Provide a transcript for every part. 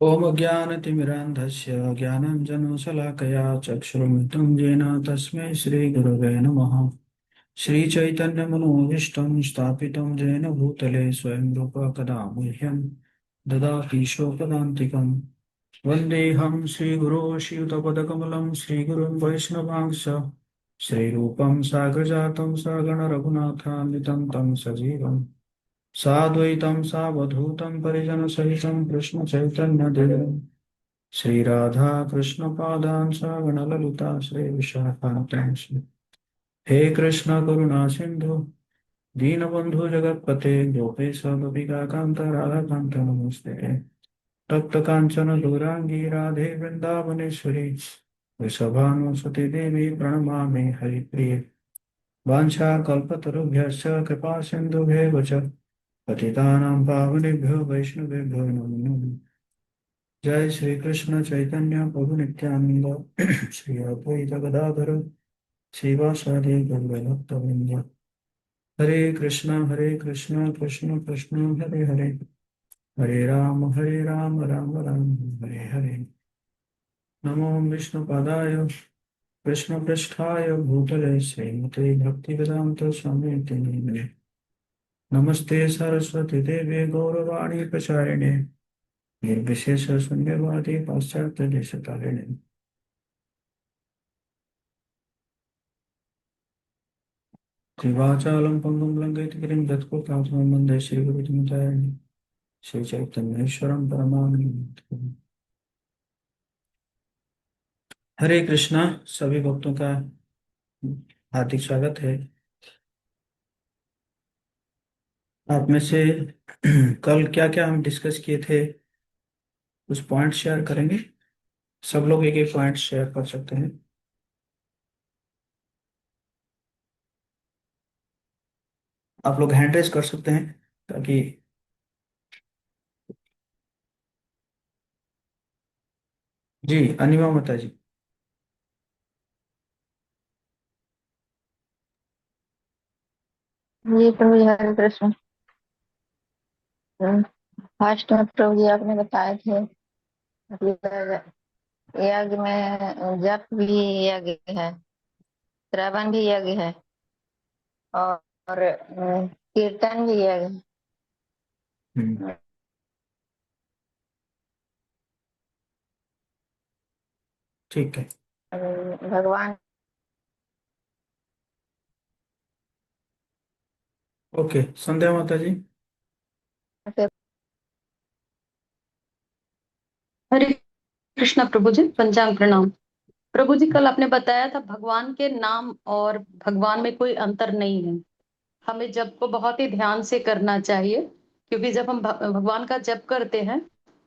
ॐ ज्ञानतिमिरान्धस्य ज्ञानाञ्जनशलाकया चक्षुरुन्मिलितं येन तस्मै श्रीगुरवे नमः। श्रीचैतन्यमनोभीष्टं स्थापितं येन भूतले स्वयं रूप कदा मह्यं ददाति शोकदान्तिकम्। वन्देऽहं श्रीगुरो श्रीयुतपदकमलं श्रीगुरुं वैष्णवांश श्रीरूपं साग्रजातं सगणरघुनाथान्वितं तं सजीवम् साद्वैतं सावधूतं परिजनसहितं कृष्णचैतन्यदेवम् श्रीराधा कृष्णपादां सगणललिता श्रीविशाखान्तांश्री। हे कृष्ण करुणा सिन्धु दीनबन्धु जगत्पते गोपेश गोपिकान्त राधाकान्त नमस्ते। तप्त कांचन गौरांगी राधे वृंदावनेश्वरी वृषभानुसुते देवी प्रणमामि हरिप्रिये। वाञ्छाकल्पतरुभ्यश्च कृपा सिन्धुभ्येव च पतितानां पावनेभ्यो वैष्णवेभ्यो नमो नमः। जय श्री कृष्ण चैतन्य प्रभु नित्यानंद श्री अद्वैत गदाधर श्रीवासादि गौरभक्तवृंद। हरे कृष्ण कृष्ण कृष्ण हरे हरे, हरे राम राम राम हरे हरे। नमो विष्णुपादाय कृष्णपृष्ठाय भूतले श्रीमते भक्तिवेदांत स्वामी नामिने। नमस्ते सरस्वती देवे गौरवाणी प्रचारिणे निर्विशेष शून्यवादी पाश्चात्य देशकारिणे। त्रिवाचालं पङ्गुं लङ्घयति गिरिं यत्कृपातमहं वन्दे श्रीगुरुतमतारिणि। श्रीचैतन्येश्वरं परमानन्दं। हरे कृष्णा। सभी भक्तों का हार्दिक स्वागत है। आप में से कल क्या क्या हम डिस्कस किए थे, कुछ पॉइंट शेयर करेंगे। सब लोग एक एक पॉइंट शेयर कर सकते हैं। आप लोग हैंड रेस कर सकते हैं ताकि। जी, अनिमा माता जी। जी प्रभु जी हरे कृष्ण। फर्स्ट में प्रभु जी आपने बताए थे मतलब यज्ञ में जप भी यज्ञ है, श्रवण भी यज्ञ है, और कीर्तन भी यज्ञ हम्म, है। ठीक है। भगवान ओके, संध्या माता जी। से हरे कृष्णा प्रभु जी, पंचांग प्रणाम। प्रभु जी, कल आपने बताया था भगवान के नाम और भगवान में कोई अंतर नहीं है। हमें जप को बहुत ही ध्यान से करना चाहिए, क्योंकि जब हम भगवान का जप करते हैं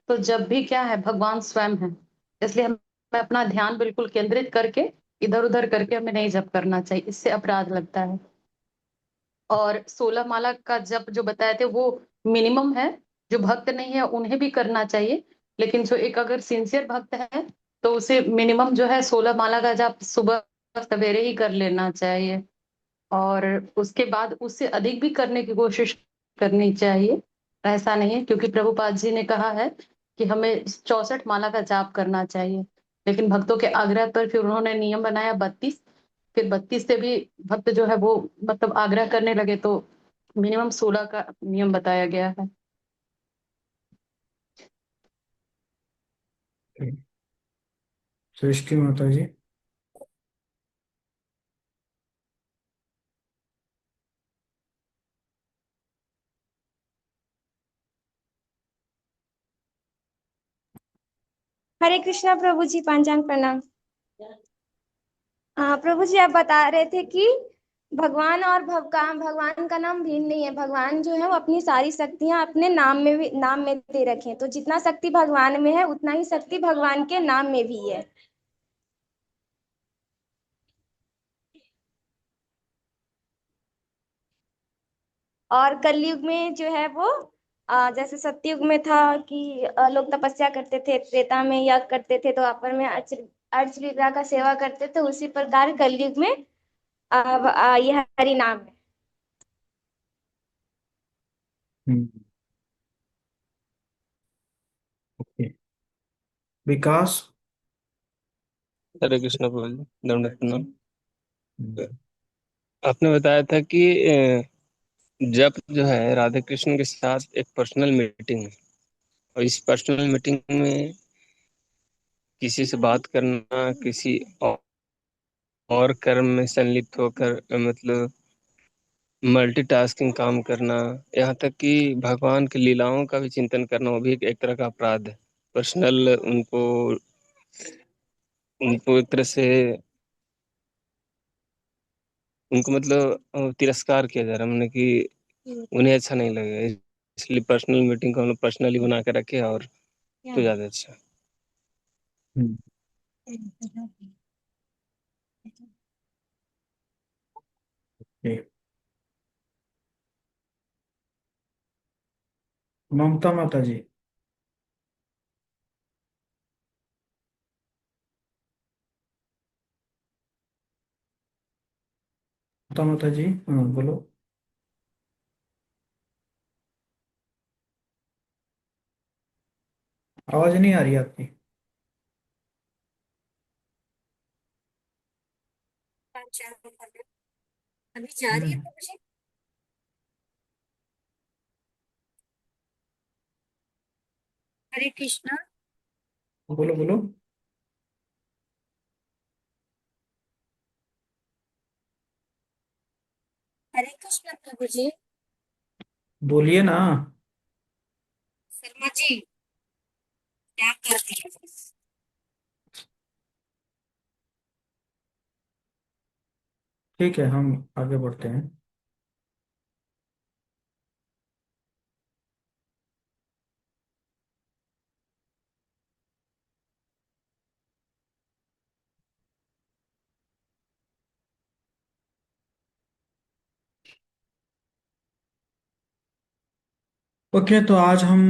तो जब भी क्या है, भगवान स्वयं है। इसलिए हमें अपना ध्यान बिल्कुल केंद्रित करके इधर उधर करके हमें नहीं जप करना चाहिए, इससे अपराध लगता है। और 16 माला का जप जो बताए थे वो मिनिमम है, जो भक्त नहीं है उन्हें भी करना चाहिए। लेकिन जो एक अगर सिंसियर भक्त है तो उसे मिनिमम जो है 16 माला का जप सुबह सवेरे ही कर लेना चाहिए। और उसके बाद उससे अधिक भी करने की कोशिश करनी चाहिए। ऐसा नहीं है, क्योंकि प्रभुपाद जी ने कहा है कि हमें 64 माला का जाप करना चाहिए। लेकिन भक्तों के आग्रह पर फिर उन्होंने नियम बनाया 32। फिर 32 से भी भक्त जो है वो मतलब आग्रह करने लगे तो मिनिमम 16 का नियम बताया गया है। सृष्टि माता जी। हरे कृष्णा प्रभु जी, पांचांग प्रणाम। प्रभु जी आप बता रहे थे कि भगवान और भगवान का नाम भिन्न नहीं है। भगवान जो है वो अपनी सारी शक्तियां अपने नाम में दे रखे हैं। तो जितना शक्ति भगवान में है उतना ही शक्ति भगवान के नाम में भी है। और कलयुग में जो है वो जैसे सतयुग में था कि लोग तपस्या करते थे, त्रेता में यज्ञ करते थे, तो द्वापर में अर्च विग्रह का सेवा करते थे। उसी प्रकार कलयुग में यह हरि नाम है। हम्म, ओके। विकास। हरे कृष्ण प्रभु जी, दंडवत प्रणाम। आपने बताया था कि जब जो है राधा कृष्ण के साथ एक पर्सनल मीटिंग है, और इस पर्सनल मीटिंग में किसी से बात करना, किसी और कर्म में संलिप्त होकर मतलब मल्टीटास्किंग काम करना, यहाँ तक कि भगवान की लीलाओं का भी चिंतन करना, वो भी एक तरह का अपराध है। पर्सनल उनको उनको एक तरह से उनको मतलब तिरस्कार किया जा रहा है, मतलब कि उन्हें अच्छा नहीं लगेगा, इसलिए पर्सनल मीटिंग को हम लोग पर्सनली बना के रखे और तो ज्यादा अच्छा। हम्म, ठीक। ममता माता जी। ममता माता जी, हाँ बोलो। आवाज नहीं आ रही आपकी। अभी जा रही है हम्म, प्रभु जी। हरे कृष्णा। बोलो बोलो। हरे कृष्णा प्रभु जी। बोलिए ना। शर्मा जी क्या करती है। ठीक है, हम आगे बढ़ते हैं। ओके, तो आज हम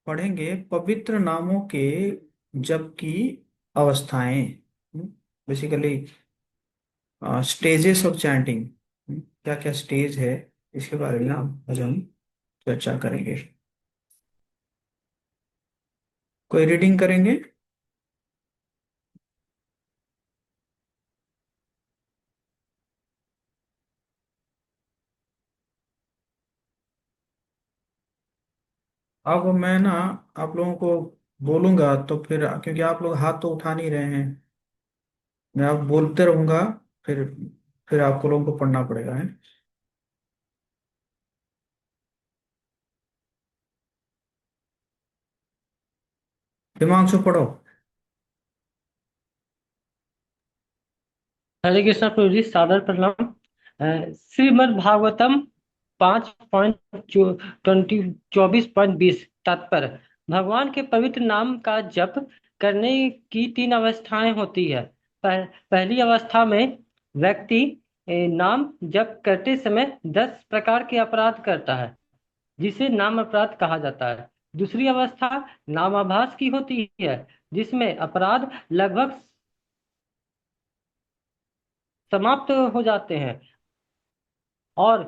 पढ़ेंगे पवित्र नामों के जप की अवस्थाएं, बेसिकली स्टेजेस ऑफ चैंटिंग। क्या क्या स्टेज है, इसके बारे में आज हम चर्चा करेंगे। कोई रीडिंग करेंगे? अब मैं ना आप लोगों को बोलूंगा तो फिर, क्योंकि आप लोग हाथ तो उठा नहीं रहे हैं, मैं आप बोलते रहूंगा, फिर फिर आपको लोगों को पढ़ना पड़ेगा है। हिमांशु पढ़ो। हरे कृष्णा प्रभु जी, सादर प्रणाम। श्रीमद् भागवतम 5.24.20 तात्पर्य। भगवान के पवित्र नाम का जप करने की तीन अवस्थाएं होती है। पहली अवस्था में व्यक्ति नाम जप करते समय 10 प्रकार के अपराध करता है, जिसे नाम अपराध कहा जाता है। दूसरी अवस्था नामाभास की होती है, जिसमें अपराध लगभग समाप्त हो जाते हैं और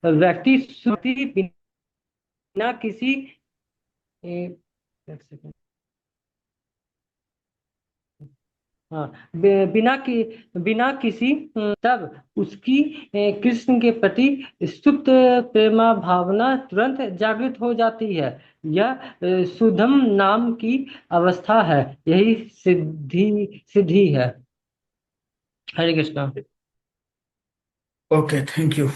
व्यक्ति श्रुति बिना किसी एक सेकंड, हाँ, बिना किसी तब उसकी कृष्ण के प्रति सुप्त प्रेमा भावना तुरंत जागृत हो जाती है। यह सुधम नाम की अवस्था है, यही सिद्धि सिद्धि है। Hare Krishna. Okay, thank you.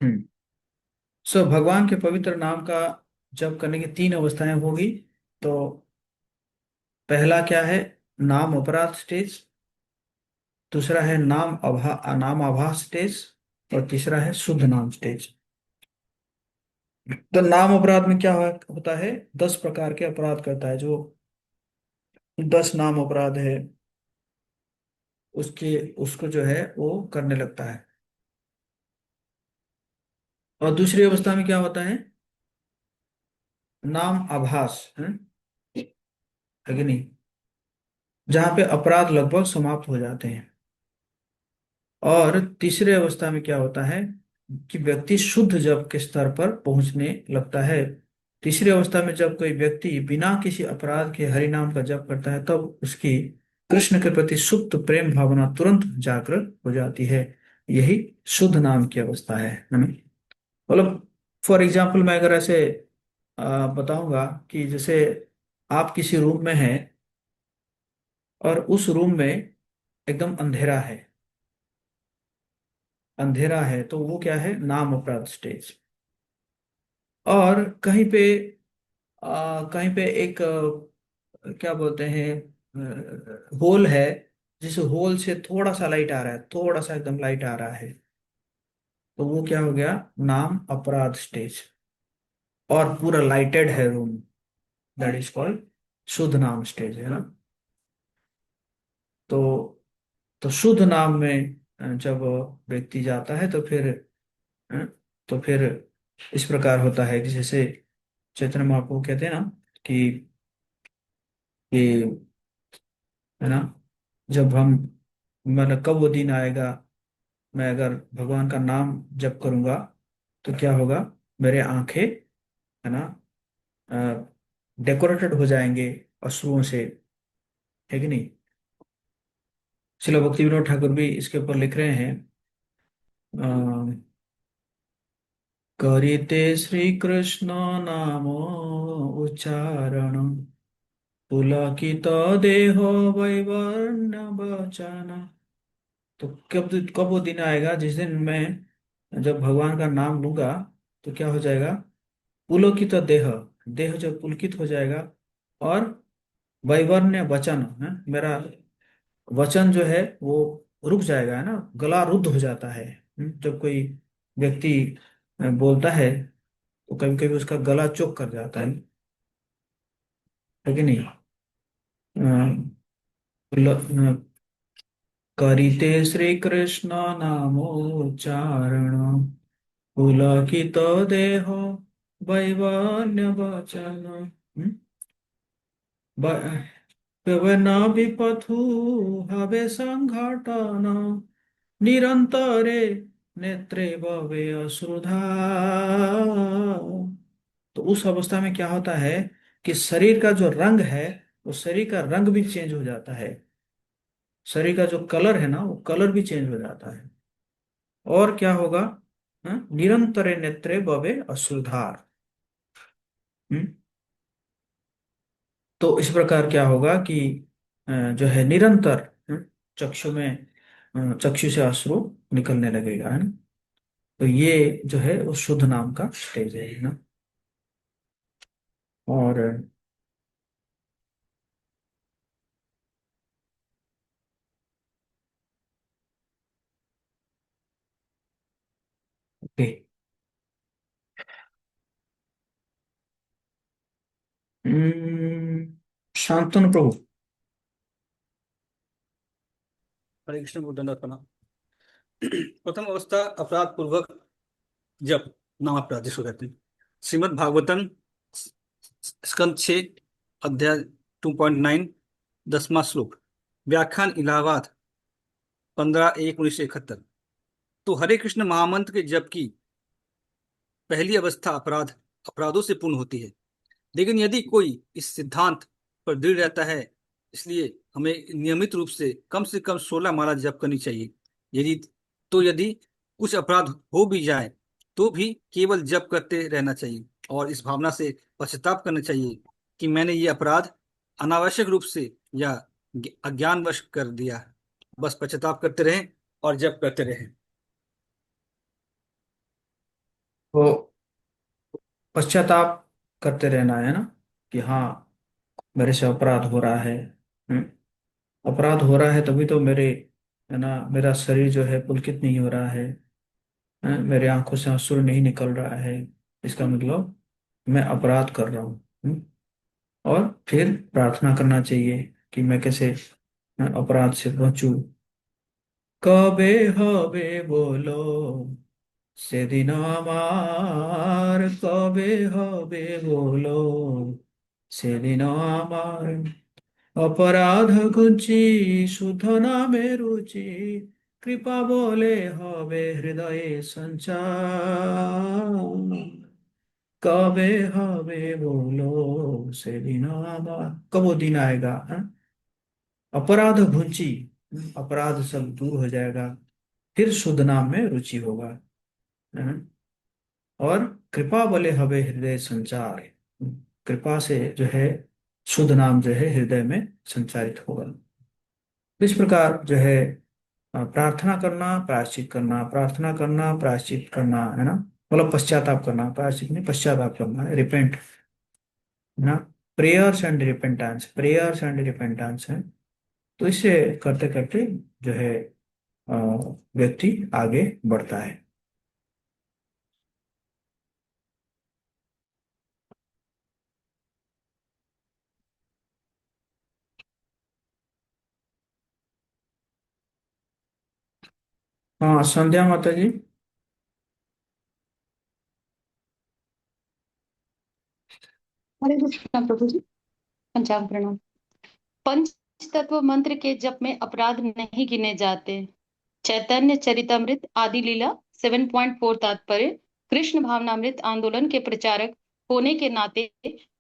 Hmm. So भगवान के पवित्र नाम का जप करने की तीन अवस्थाएं होगी। तो पहला क्या है? नाम अपराध स्टेज। दूसरा है नाम आभास स्टेज। और तीसरा है शुद्ध नाम स्टेज। तो नाम अपराध में क्या होता है? 10 प्रकार के अपराध करता है, जो 10 नाम अपराध है, उसके उसको जो है वो करने लगता है। और दूसरी अवस्था में क्या होता है? नाम आभास है कि नहीं, जहाँ पे अपराध लगभग समाप्त हो जाते हैं। और तीसरे अवस्था में क्या होता है कि व्यक्ति शुद्ध जप के स्तर पर पहुंचने लगता है। तीसरी अवस्था में जब कोई व्यक्ति बिना किसी अपराध के हरि नाम का जप करता है, तब उसकी कृष्ण के प्रति सुप्त प्रेम भावना तुरंत जागृत हो जाती है। यही शुद्ध नाम की अवस्था है ना। मतलब फॉर एग्जाम्पल मैं अगर ऐसे बताऊंगा कि जैसे आप किसी रूम में हैं और उस रूम में एकदम अंधेरा है, अंधेरा है, तो वो क्या है, नाम अपराध स्टेज। और कहीं पे एक क्या बोलते हैं, होल है, जिस होल से थोड़ा सा लाइट आ रहा है, थोड़ा सा एकदम लाइट आ रहा है, तो वो क्या हो गया, नाम अपराध स्टेज। और पूरा लाइटेड है रूम, दैट इज कॉल्ड शुद्ध नाम स्टेज, है ना। तो शुद्ध नाम में जब व्यक्ति जाता है अ, तो फिर इस प्रकार होता है कि जैसे चैतन्य महाप्रभु कहते हैं ना कि है ना, जब हम, मतलब कब वो दिन आएगा, मैं अगर भगवान का नाम जप करूंगा तो क्या होगा, मेरे आंखें, है ना, डेकोरेटेड हो जाएंगे अश्रुओं से, है कि नहीं। श्रील भक्ति विनोद ठाकुर भी इसके ऊपर लिख रहे हैं, अ, करिते श्री कृष्ण नाम उच्चारण, पुलकित देहो वैवर्ण्य वचन। तो कब वो दिन आएगा जिस दिन मैं जब भगवान का नाम लूंगा तो क्या हो जाएगा, पुलकित देह, देह जब पुलकित हो जाएगा, और वैवर्ण्य वचन है, मेरा वचन जो है वो रुक जाएगा, है ना, गला रुद्ध हो जाता है। जब कोई व्यक्ति बोलता है तो कभी कभी उसका गला चोक कर जाता है कि नहीं। करिते श्री कृष्ण नामोच्चारण, पुलकित देह वैवर्ण्य वचन। न विपथु हवे संघटन, निरंतरे नेत्रे भवे अश्रुधा। तो उस अवस्था में क्या होता है कि शरीर का जो रंग है, वो शरीर का रंग भी चेंज हो जाता है, शरीर का जो कलर है ना, वो कलर भी चेंज हो जाता है। और क्या होगा, निरंतर नेत्रे भवे अश्रुधार। हम्म? तो इस प्रकार क्या होगा कि जो है निरंतर, चक्षु में, चक्षु से अश्रु निकलने लगेगा, है ना। तो ये जो है वो शुद्ध नाम का स्टेज है ना। और ओके, शांतनु प्रभु। हरे कृष्ण को दंडवत प्रणाम। प्रथम अवस्था अपराध पूर्वक जप, नाम अपराध जिसको कहते हैं। श्रीमद् भागवतम स्कंद 6 अध्याय 2.9 10वां श्लोक। व्याख्यान इलाहाबाद 15/1/1971। तो हरे कृष्ण महामंत्र के जप की पहली अवस्था अपराधों से पूर्ण होती है। लेकिन यदि कोई इस सिद्धांत पर दृढ़ रहता है, इसलिए हमें नियमित रूप से कम 16 माला जप करनी चाहिए। यदि कुछ अपराध हो भी जाए तो भी केवल जप करते रहना चाहिए और इस भावना से पश्चाताप करना चाहिए कि मैंने ये अपराध अनावश्यक रूप से या अज्ञानवश कर दिया है। बस पश्चाताप करते रहें और जप करते रहें। तो पश्चाताप करते रहना है ना, कि हाँ मेरे से अपराध हो रहा है। अपराध हो रहा है तभी तो मेरे, है ना, मेरा शरीर जो है पुलकित नहीं हो रहा है, मेरे आंखों से आंसू नहीं निकल रहा है, इसका मतलब मैं अपराध कर रहा हूँ। और फिर प्रार्थना करना चाहिए कि मैं कैसे अपराध से बचूं। कबे हबे बोलो সেদিন আমার, কবে হবে বলো সেদিন আমার, অপরাধ ঘুচি শুধ নামে রুচি, कृपा बोले हवे हृदय संचार, कबे हवे बोलो से दिन आवा, कब वो दिन आएगा, हाँ? अपराध घुंची, अपराध सब दूर हो जाएगा, फिर शुद्ध नाम में रुचि होगा, हाँ? और कृपा बोले हवे हृदय संचार, कृपा से जो है शुद्ध नाम जो है हृदय में संचारित होगा। इस प्रकार जो है प्रार्थना करना, प्रायश्चित करना, प्रार्थना करना, प्रायश्चित करना, है ना, मतलब पश्चाताप करना, प्रायश्चित नहीं, पश्चाताप करना है, रिपेंट, है ना, prayers and repentance, prayers and repentance है। तो इसे करते करते जो है अ, व्यक्ति आगे बढ़ता है। हाँ, संध्या माता जी। हरे कृष्णा प्रभु जी। पंचांग प्रणाम। पंच तत्व मंत्र के जप में अपराध नहीं गिने जाते। चैतन्य चरितमृत आदि लीला 7.4 तात्पर्य। कृष्ण भावनामृत आंदोलन के प्रचारक होने के नाते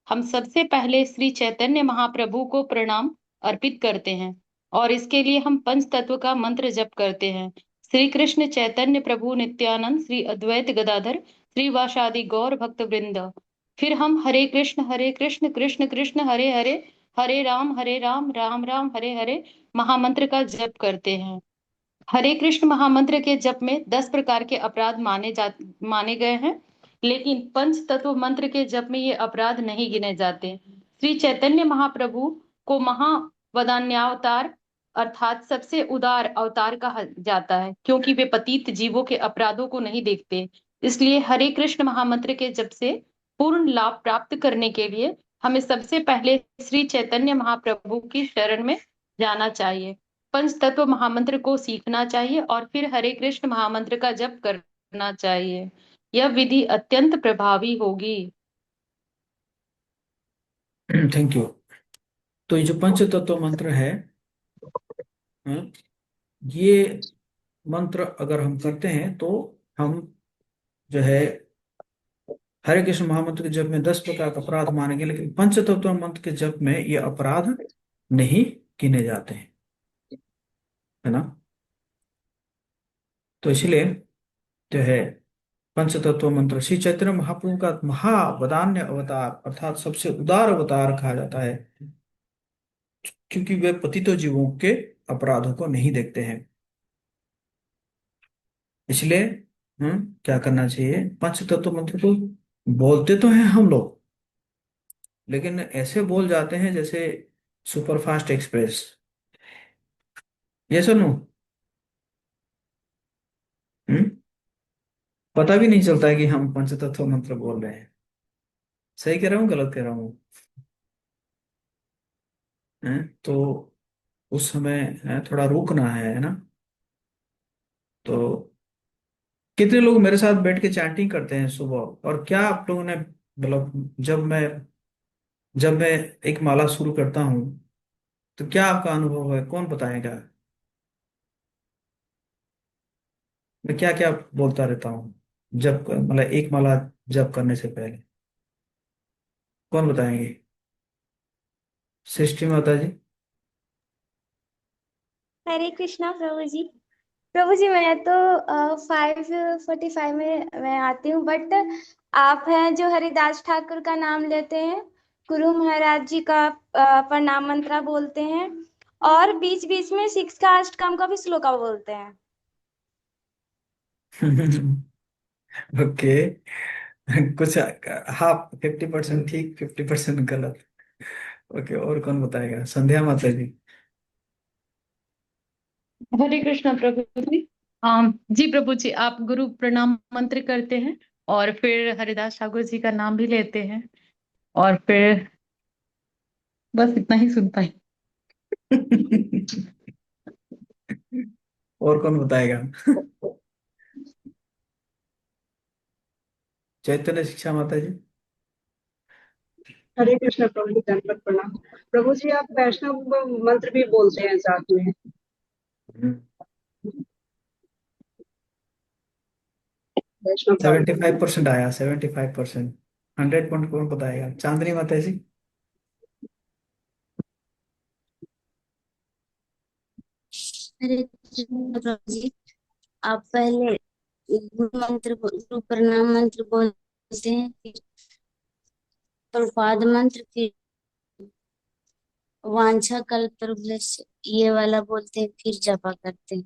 हम सबसे पहले श्री चैतन्य महाप्रभु को प्रणाम अर्पित करते हैं और इसके लिए हम पंच तत्व का मंत्र जप करते हैं। श्री कृष्ण चैतन्य प्रभु नित्यानंद श्री अद्वैत गदाधर श्री वासादि गौर भक्त वृंद। फिर हम हरे कृष्ण कृष्ण कृष्ण हरे हरे, हरे राम राम राम हरे हरे महामंत्र का जप करते हैं। हरे कृष्ण महामंत्र के जप में 10 प्रकार के अपराध माने गए हैं, लेकिन पंच तत्व मंत्र के जप में ये अपराध नहीं गिने जाते। श्री चैतन्य महाप्रभु को महावदान्यावतार अर्थात सबसे उदार अवतार कहा जाता है, क्योंकि वे पतित जीवों के अपराधों को नहीं देखते। इसलिए हरे कृष्ण महामंत्र के जप से पूर्ण लाभ प्राप्त करने के लिए हमें सबसे पहले श्री चैतन्य महाप्रभु की शरण में जाना चाहिए, पंच तत्व महामंत्र को सीखना चाहिए और फिर हरे कृष्ण महामंत्र का जप करना चाहिए। यह विधि अत्यंत प्रभावी होगी। Thank you. तो ये जो पंच तत्व मंत्र है, हाँ, ये मंत्र अगर हम करते हैं तो हम जो है हरे कृष्ण महामंत्र के जप में 10 प्रकार का अपराध मानेंगे, लेकिन पंच तत्व मंत्र के जप में ये अपराध नहीं गिने जाते हैं, है ना। तो इसलिए जो है पंच तत्व मंत्र श्री चैतन्य महाप्रभु का महावदान्य अवतार अर्थात सबसे उदार अवतार कहा जाता है, क्योंकि वे पतित जीवों के अपराधों को नहीं देखते हैं। इसलिए क्या करना चाहिए, पंच तत्व मंत्र को बोलते तो हैं हम लोग, लेकिन ऐसे बोल जाते हैं जैसे सुपरफास्ट एक्सप्रेस। ये सुनो, हम्म पता भी नहीं चलता है कि हम पंच तत्व मंत्र बोल रहे हैं। सही कह रहा हूँ, गलत कह रहा हूँ? तो उस समय थोड़ा रुकना है ना। तो कितने लोग मेरे साथ बैठ के चैंटिंग करते हैं सुबह, और क्या आप लोगों ने मतलब जब मैं एक माला शुरू करता हूँ तो क्या आपका अनुभव है, कौन बताएगा? मैं क्या क्या बोलता रहता हूँ जब मतलब एक माला जप करने से पहले, कौन बताएंगे? सृष्टि माता जी। हरे कृष्णा प्रभु जी। प्रभु जी मैं तो 5:45 में मैं आती हूँ, बट आप हैं जो हरिदास ठाकुर का नाम लेते हैं, गुरु महाराज जी का प्रणाम मंत्रा बोलते हैं, और बीच बीच में 6 का अष्टकम का भी श्लोका बोलते हैं। ओके। कुछ हाफ 50% ठीक, 50% गलत। ओके, और कौन बताएगा? संध्या माता जी। हरे कृष्ण प्रभु जी। जी प्रभु जी, आप गुरु प्रणाम मंत्र करते हैं और फिर हरिदास ठाकुर जी का नाम भी लेते हैं और फिर बस इतना ही सुन पाई। और कौन बताएगा? चैतन्य शिक्षा माता जी। हरे कृष्ण प्रभु जी, दंडवत प्रणाम। प्रभु जी आप वैष्णव मंत्र भी बोलते हैं साथ में? वैष्णव धर्म। 75% आया, 75%। 100 पॉइंट कौन बताएगा? चांदनी माता जी। हरे कृष्ण प्रभु जी, आप पहले गुरु मंत्र गुरु प्रणाम मंत्र बोलते हैं, फिर प्रपाद मंत्र, फिर वांछा कल्पतरुभ्यश्च ये वाला बोलते हैं, फिर जपा करते हैं।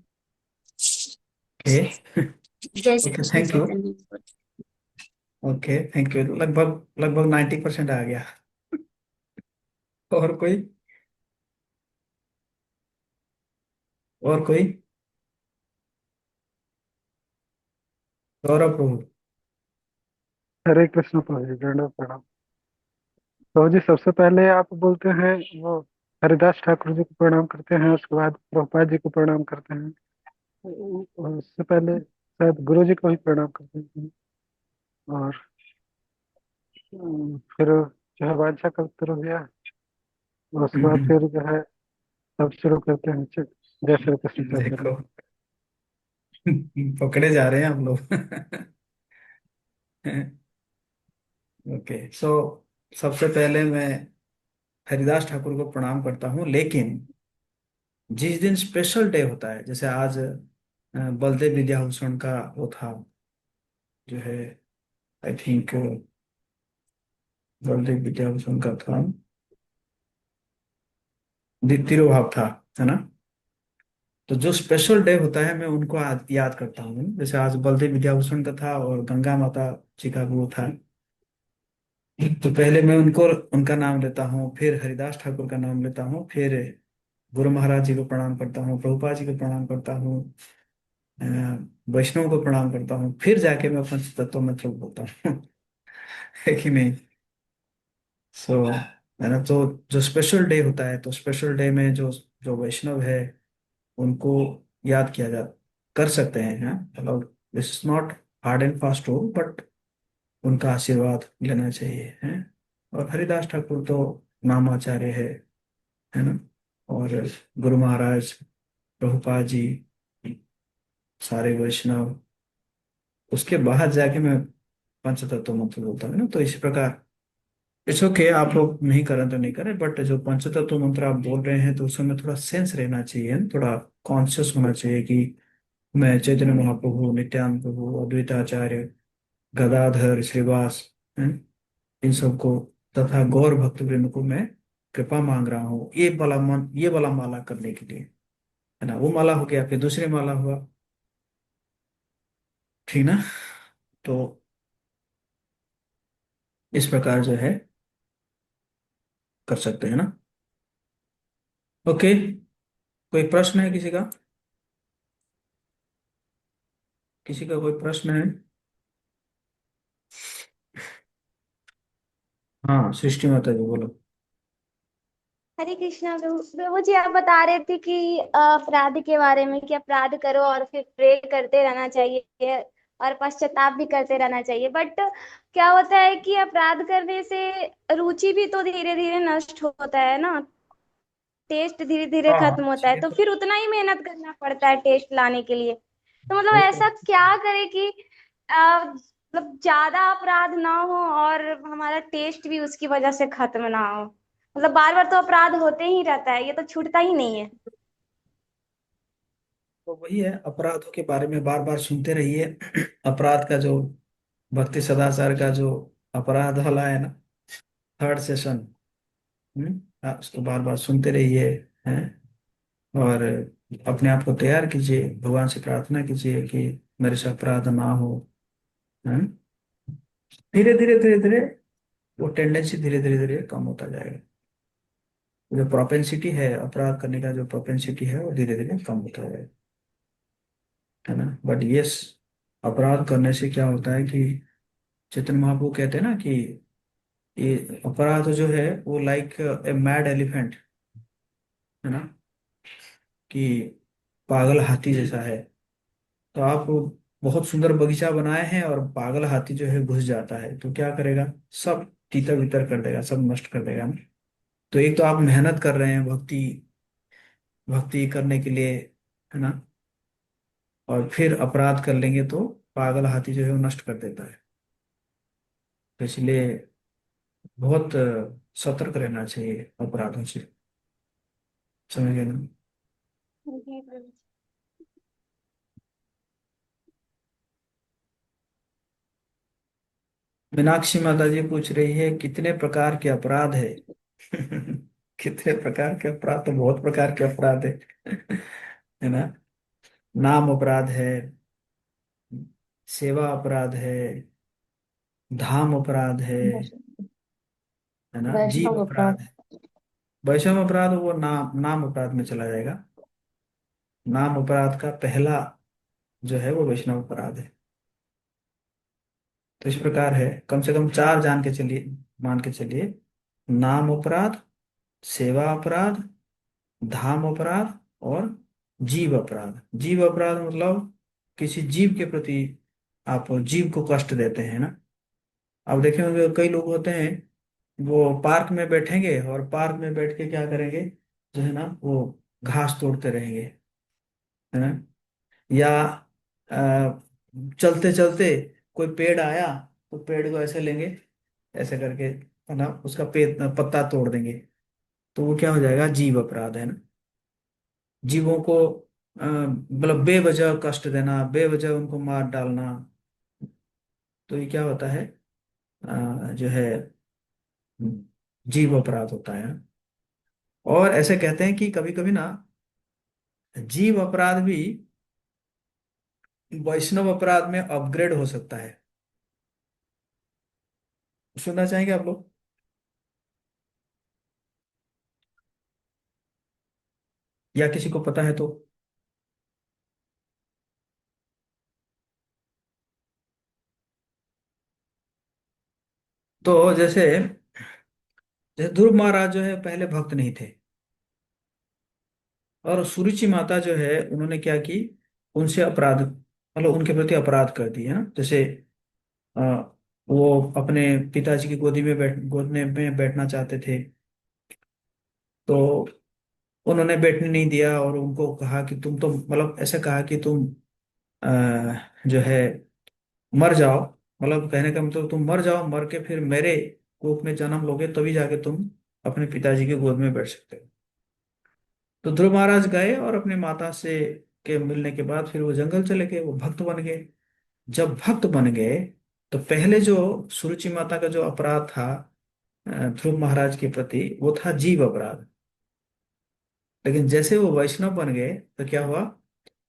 ओके। जय Shri okay, Krishna thank you. Chaitanya बोलते ओके, थैंक यू। लगभग लगभग 90% आ गया। और कोई? और कोई? गौरव प्रभु। हरे कृष्ण प्रभु जी, दंडवत प्रणाम। प्रभु जी, सबसे पहले आप बोलते हैं वो हरिदास ठाकुर जी को प्रणाम करते हैं, उसके बाद प्रभुपाद जी को प्रणाम करते हैं, और उससे पहले शायद गुरु जी को भी प्रणाम करते हैं, और फिर जो है वांछा कल्पतरु हो गया, और उसके बाद फिर जो है सब शुरू करते हैं। जय श्री कृष्ण चैतन्य। देखो, पकड़े जा रहे हैं हम लोग। ओके, सो सबसे पहले मैं हरिदास ठाकुर को प्रणाम करता हूँ, लेकिन जिस दिन स्पेशल डे होता है, जैसे आज बलदेव विद्याभूषण का वो था, जो है, आई थिंक बलदेव विद्याभूषण का था, तिरुभाव था, है ना? तो जो स्पेशल डे होता है मैं उनको याद करता हूँ। जैसे आज बलदेव विद्याभूषण का था और गंगा माता जी का वो था, तो पहले मैं उनको उनका नाम लेता हूँ, फिर हरिदास ठाकुर का नाम लेता हूँ, फिर गुरु महाराज जी को प्रणाम करता हूँ, प्रभुपाद जी को प्रणाम करता हूँ, अ, वैष्णव को प्रणाम करता हूँ, फिर जाके मैं पंच तत्व मंत्र बोलता हूँ। है कि नहीं? सो है ना? तो जो स्पेशल डे होता है, तो स्पेशल डे में जो जो वैष्णव है उनको याद किया जा कर सकते हैं, हाँ? मतलब this is not hard and fast rule, but उनका आशीर्वाद लेना चाहिए, है। और हरिदास ठाकुर तो नामाचार्य है ना? और गुरु महाराज, प्रभुपाद जी, सारे वैष्णव, उसके बाद जाके मैं पंचतत्व मंत्र बोलता हूँ ना। तो इसी प्रकार इट्स ओके, आप लोग नहीं करें तो नहीं करें, बट जो पंचतत्व मंत्र आप बोल रहे हैं तो उसमें थोड़ा सेंस रहना चाहिए ना, थोड़ा कॉन्शियस होना चाहिए कि मैं चैतन्य महाप्रभु, नित्यानंद प्रभु, अद्वैताचार्य, गदाधर, श्रीवास, हैं, इन सबको तथा गौर भक्त वृंद को मैं कृपा मांग रहा हूँ, ये वाला माला करने के लिए, है ना? वो माला हो गया, फिर दूसरी माला हुआ, ठीक ना? तो इस प्रकार जो है कर सकते हैं ना। ओके, कोई प्रश्न है किसी का? किसी का कोई प्रश्न है? हाँ, सृष्टि माता जी बोलो। हरे कृष्णा प्रभु प्रभु जी, आप बता रहे थे कि अपराध के बारे में, कि अपराध करो और फिर प्रे करते रहना चाहिए और पश्चाताप भी करते रहना चाहिए, बट क्या होता है कि अपराध करने से रुचि भी तो धीरे धीरे नष्ट होता है ना, टेस्ट धीरे धीरे हाँ खत्म हाँ, होता है, ये तो तो। फिर उतना ही मेहनत करना पड़ता है टेस्ट लाने के लिए। तो मतलब वो तो ऐसा क्या करे कि मतलब ज्यादा अपराध ना हो और हमारा टेस्ट भी उसकी वजह से खत्म ना हो। मतलब बार बार तो अपराध होते ही रहता है, ये तो छूटता ही नहीं है। तो वही है, अपराधों के बारे में बार बार सुनते रहिए। अपराध का जो भक्ति सदाचार का जो अपराध वाला है ना, थर्ड सेशन, आप उसको बार बार सुनते रहिए, हैं। और अपने आप को तैयार कीजिए, भगवान से प्रार्थना कीजिए कि मेरे से अपराध ना हो, हैं। धीरे धीरे धीरे धीरे वो टेंडेंसी धीरे धीरे धीरे कम होता जाएगा। जो प्रोपेंसिटी है अपराध करने का, जो प्रोपेंसिटी है वो धीरे धीरे कम होता जाएगा, है ना? बट यस, अपराध करने से क्या होता है कि चैतन्य महाप्रभु कहते हैं ना कि ये अपराध जो है वो लाइक ए मैड एलिफेंट, है ना? कि पागल हाथी जैसा है। तो आप बहुत सुंदर बगीचा बनाए हैं और पागल हाथी जो है घुस जाता है, तो क्या करेगा? सब तीतर बितर कर देगा, सब नष्ट कर देगा ना। तो एक तो आप मेहनत कर रहे हैं भक्ति भक्ति करने के लिए, है ना? और फिर अपराध कर लेंगे तो पागल हाथी जो है वो नष्ट कर देता है। तो इसलिए बहुत सतर्क रहना चाहिए अपराधों से। समझ गए ना? जी प्रभु जी। मीनाक्षी माता जी पूछ रही है कितने प्रकार के अपराध है? कितने प्रकार के अपराध? तो बहुत प्रकार के अपराध है। है ना? नाम अपराध है, सेवा अपराध है, धाम अपराध है ना, जीव वैष्णव अपराध। अपराध है। वैषम अपराध वो नाम अपराध में चला जाएगा। नाम अपराध का पहला जो है वो वैष्णव अपराध है। तो इस प्रकार है, कम से कम चार जान के चलिए, मान के चलिए। नाम अपराध, सेवा अपराध, धाम अपराध और जीव अपराध। जीव अपराध मतलब किसी जीव के प्रति आप जीव को कष्ट देते हैं ना। अब देखे होंगे कई लोग होते हैं, वो पार्क में बैठेंगे और पार्क में बैठ के क्या करेंगे, जो है ना वो घास तोड़ते रहेंगे, है ना। या चलते चलते कोई पेड़ आया तो पेड़ को ऐसे लेंगे, ऐसे करके, है ना, उसका पत्ता तोड़ देंगे। तो वो क्या हो जाएगा, जीव अपराध है ना। जीवों को मतलब बेवजह कष्ट देना, बेवजह उनको मार डालना, तो ये क्या होता है, जो है जीव अपराध होता है। और ऐसे कहते हैं कि कभी कभी ना जीव अपराध भी वैष्णव अपराध में अपग्रेड हो सकता है। सुनना चाहेंगे आप लोग? या किसी को पता है तो? तो जैसे ध्रुव महाराज जो है पहले भक्त नहीं थे, और सुरुचि माता जो है उन्होंने क्या की, उनसे अपराध, मतलब उनके प्रति अपराध कर दिया ना। जैसे अ, वो अपने पिताजी की गोद में बैठना चाहते थे, तो उन्होंने बैठने नहीं दिया और उनको कहा कि तुम तो, मतलब ऐसे कहा कि तुम जो है मर जाओ, मतलब कहने का मतलब तुम मर जाओ, मर के फिर मेरे कोख में जन्म लोगे तभी जाके तुम अपने पिताजी के गोद में बैठ सकते हो। तो ध्रुव महाराज गए और अपनी माता से के मिलने के बाद फिर वो जंगल चले गए, वो भक्त बन गए। जब भक्त बन गए तो पहले जो सुरुचि माता का जो अपराध था ध्रुव महाराज के प्रति, वो था जीव अपराध। लेकिन जैसे वो वैष्णव बन गए तो क्या हुआ,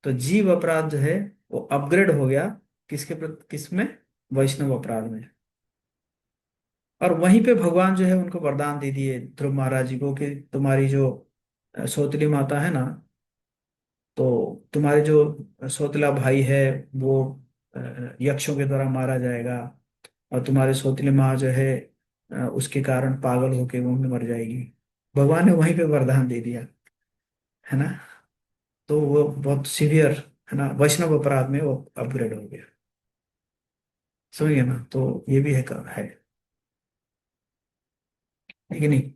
तो जीव अपराध जो है वो अपग्रेड हो गया, किसके प्रति, किसमें, वैष्णव अपराध में। और वहीं पे भगवान जो है उनको वरदान दे दिए ध्रुव महाराज जी को कि तुम्हारी जो सौतेली माता है ना, तो तुम्हारे जो सौतेला भाई है वो यक्षों के द्वारा मारा जाएगा, और तुम्हारे सौतेली माँ जो है उसके कारण पागल होके वो मर जाएगी। भगवान ने वहीं पे वरदान दे दिया, है ना। तो वो बहुत सीवियर, है ना, वैष्णव अपराध में वो अपग्रेड हो गया। समझ गए ना? तो ये भी है कि नहीं?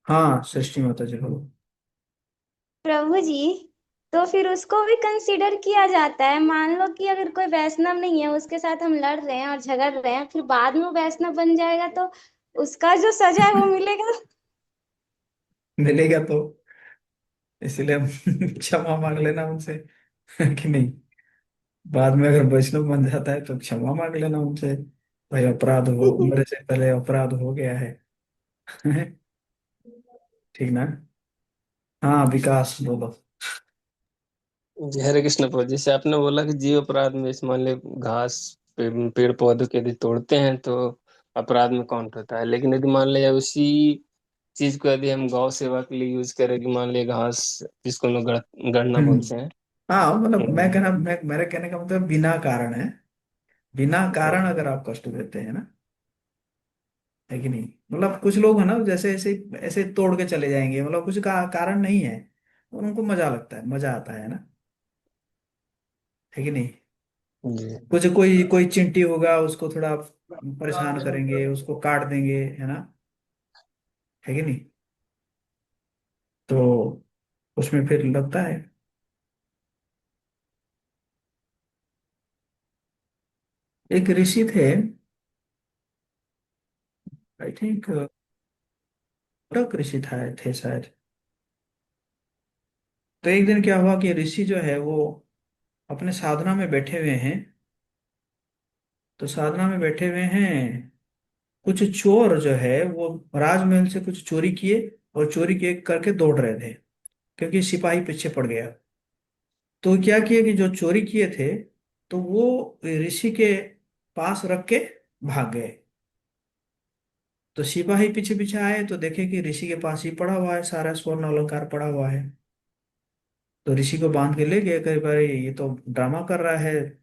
हाँ, सृष्टि माता जी बोलो। प्रभु जी, तो फिर उसको भी कंसीडर किया जाता है। मान लो कि अगर कोई वैष्णव नहीं है, उसके साथ हम लड़ रहे हैं और झगड़ रहे हैं, फिर बाद में वो वैष्णव बन जाएगा, तो उसका जो सजा है वो मिलेगा। मिलेगा तो, इसलिए हम क्षमा मांग लेना उनसे। कि नहीं? बाद में अगर वैष्णव बन जाता है तो क्षमा मांग लेना उनसे, भाई अपराध हो, मेरे से पहले अपराध हो गया है। ठीक ना? हाँ, विकास बोलो। जी हरे कृष्ण प्रभु, जैसे आपने बोला कि जीव अपराध में इस मान लो घास पेड़ पौधों के यदि तोड़ते हैं तो अपराध में काउंट होता है, लेकिन यदि मान लिया उसी चीज को यदि हम गौ सेवा के लिए यूज करें, कि मान लिया घास जिसको हम लोग गड़ना हम्म। बोलते हैं। हाँ, मतलब हम्म, मेरे कहने का मतलब बिना कारण है, बिना कारण अगर आप कष्ट देते हैं ना, है कि नहीं? मतलब कुछ लोग है ना, जैसे ऐसे ऐसे तोड़ के चले जाएंगे, मतलब कुछ कारण नहीं है, और उनको मजा लगता है, मजा आता है ना, है कि नहीं? जी कुछ कोई कोई चिंटी होगा, उसको थोड़ा परेशान करेंगे, उसको काट देंगे, है ना, है कि नहीं? तो उसमें फिर लगता है। एक ऋषि थे, आई थिंक ऋषि थे शायद। तो एक दिन क्या हुआ कि ऋषि जो है वो अपने साधना में बैठे हुए हैं। तो साधना में बैठे हुए हैं, कुछ चोर जो है वो राजमहल से कुछ चोरी किए, और चोरी किए करके दौड़ रहे थे, क्योंकि सिपाही पीछे पड़ गया। तो क्या किया कि जो चोरी किए थे, तो वो ऋषि के पास रख के भाग गए। तो सिपाही पीछे पीछे आए तो देखे कि ऋषि के पास ही पड़ा हुआ है, सारा स्वर्ण अलंकार पड़ा हुआ है। तो ऋषि को बांध के ले गए, कई बार ये तो ड्रामा कर रहा है,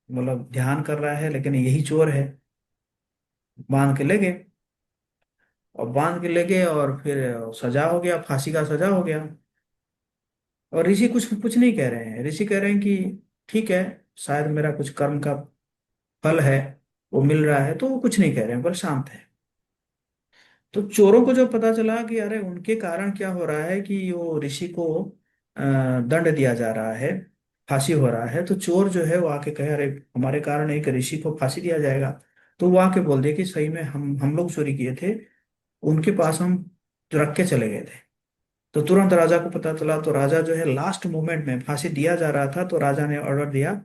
मतलब ध्यान कर रहा है, लेकिन यही चोर है। बांध के ले गए, और बांध के ले गए, और फिर सजा हो गया, फांसी का सजा हो गया। और ऋषि कुछ कुछ नहीं कह रहे हैं, ऋषि कह रहे हैं कि ठीक है, शायद मेरा कुछ कर्म का फल है, वो मिल रहा है, तो वो कुछ नहीं कह रहे हैं, बस शांत है। तो चोरों को जो पता चला कि अरे उनके कारण क्या हो रहा है कि वो ऋषि को दंड दिया जा रहा है, फांसी हो रहा है, तो चोर जो है वो आके कहे अरे हमारे कारण एक ऋषि को फांसी दिया जाएगा। तो वो आके बोल दिया कि सही में हम लोग चोरी किए थे, उनके पास हम रख के चले गए थे। तो तुरंत राजा को पता चला, तो राजा जो है लास्ट मोमेंट में, फांसी दिया जा रहा था तो राजा ने ऑर्डर दिया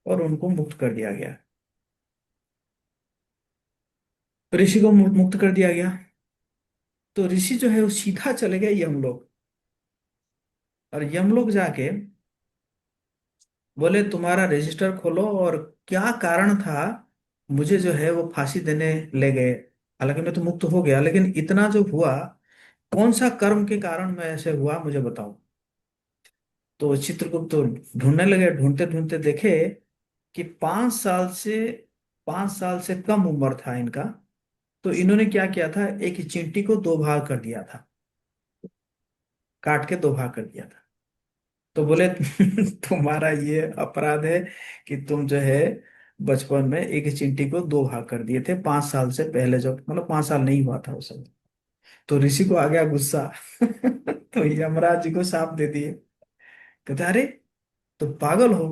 और उनको मुक्त कर दिया गया। ऋषि को मुक्त कर दिया गया। तो ऋषि जो है वो सीधा चले गए यमलोक। और यमलोक जाके बोले तुम्हारा रजिस्टर खोलो, और क्या कारण था मुझे जो है वो फांसी देने ले गए। हालांकि मैं तो मुक्त हो गया, लेकिन इतना जो हुआ, कौन सा कर्म के कारण मैं ऐसे हुआ, मुझे बताओ। तो चित्रगुप्त तो ढूंढने लगे, ढूंढते ढूंढते देखे कि 5 साल से कम उम्र था इनका। तो इन्होंने क्या किया था, एक चींटी को दो भाग कर दिया था, काट के दो भाग कर दिया था। तो बोले तुम्हारा ये अपराध है कि तुम जो है बचपन में एक चींटी को दो भाग कर दिए थे, 5 साल से पहले, जब मतलब 5 साल नहीं हुआ था उस समय। तो ऋषि को आ गया गुस्सा। तो यमराज जी को शाप दे दिए। कहते अरे तो पागल हो,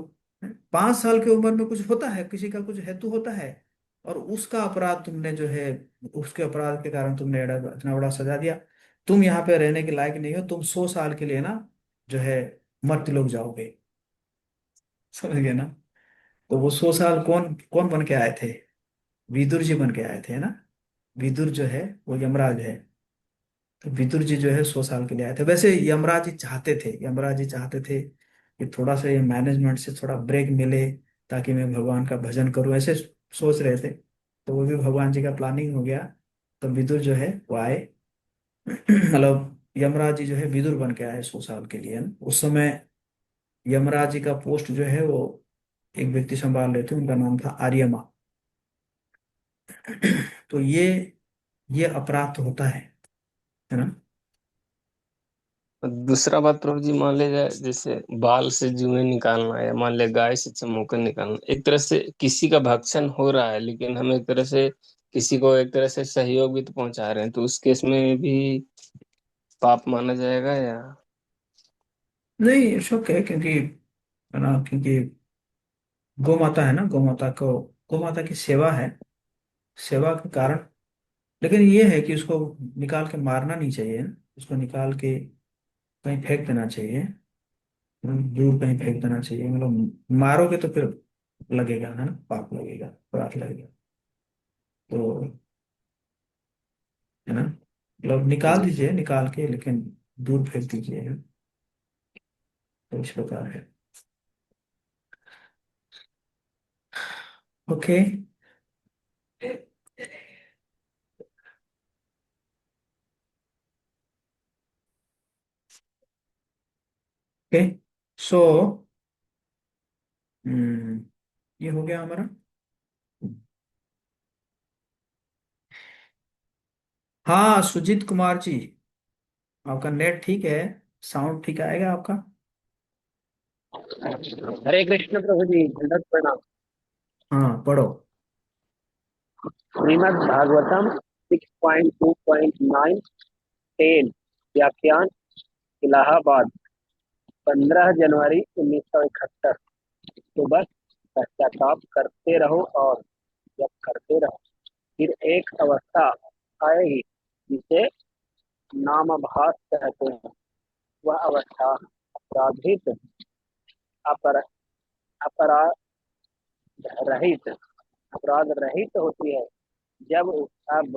5 साल की उम्र में कुछ होता है, किसी का कुछ हेतु होता है, और उसका अपराध तुमने जो है, उसके अपराध के कारण तुमने इतना बड़ा सजा दिया। तुम यहाँ पे रहने के लायक नहीं हो, तुम 100 साल के लिए ना जो है मर्त्य लोग जाओगे। समझ गए ना। तो वो 100 साल कौन कौन बन के आए थे, विदुर जी बन के आए थे, है ना। विदुर जो है वो यमराज है। तो विदुर जी जो है 100 साल के लिए आए थे। वैसे यमराज जी चाहते थे कि थोड़ा सा ये मैनेजमेंट से थोड़ा ब्रेक मिले, ताकि मैं भगवान का भजन करूं, ऐसे सोच रहे थे। तो वो भी भगवान जी का प्लानिंग हो गया। तो विदुर जो है वो आए। मतलब यमराज जी जो है विदुर बन के आए 100 साल के लिए, है ना? उस समय यमराज जी का पोस्ट जो है वो एक व्यक्ति संभाल रहे थे, उनका नाम था आर्यमा। तो ये अपराध तो होता है ना। दूसरा बात प्रभु जी, मान लीजिए जैसे बाल से जुएं निकालना, या मान लिया गाय से चमोकर निकालना, एक तरह से किसी का भक्षण हो रहा है, लेकिन हम एक तरह से किसी को एक तरह से सहयोग भी तो पहुंचा रहे हैं, तो उस केस में भी पाप माना जाएगा या? नहीं, शौक है, क्योंकि है ना, क्योंकि गौ माता है ना, गौ माता की सेवा है, सेवा के कारण। लेकिन ये है कि उसको निकाल के मारना नहीं चाहिए, उसको निकाल के कहीं फेंक देना चाहिए, दूर कहीं फेंक देना चाहिए। मतलब मारोगे तो फिर लगेगा, है ना, पाप लगेगा, अपराध लगेगा। तो है ना, मतलब निकाल जी। दीजिए, निकाल के, लेकिन दूर फेंक दीजिए, है। तो इस प्रकार है। ओके। ओके। सो ये हो गया हमारा। हाँ, सुजीत कुमार जी, आपका नेट ठीक है, साउंड ठीक आएगा आपका। हरे कृष्ण प्रभु जी, दंडवत प्रणाम। हाँ, पढ़ो। श्रीमद् भागवतम 6.2.9 10 व्याख्यान इलाहाबाद 15 जनवरी 1971। तो बस पश्चाताप करते रहो और जप करते रहो। फिर एक अवस्था आएगी जिसे नामाभास कहते हैं। वह अवस्था अपराधित अपर अपराध रहित अपराध रहित होती है। जब अब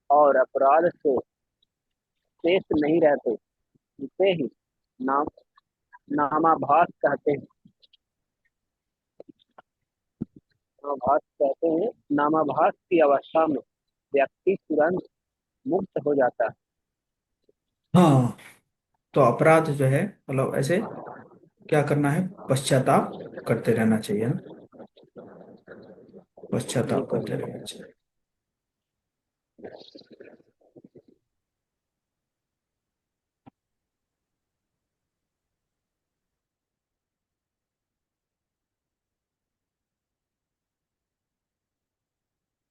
और अपराध से शेष नहीं रहते, इसे ही नाम नामाभास कहते हैं। नामाभास कहते हैं। नामाभास की अवस्था में व्यक्ति तुरंत मुक्त हो जाता है। हाँ, तो अपराध जो है मतलब ऐसे क्या करना है, पश्चाताप करते रहना चाहिए ना, पश्चाताप बिल्कुल। करते रहना चाहिए।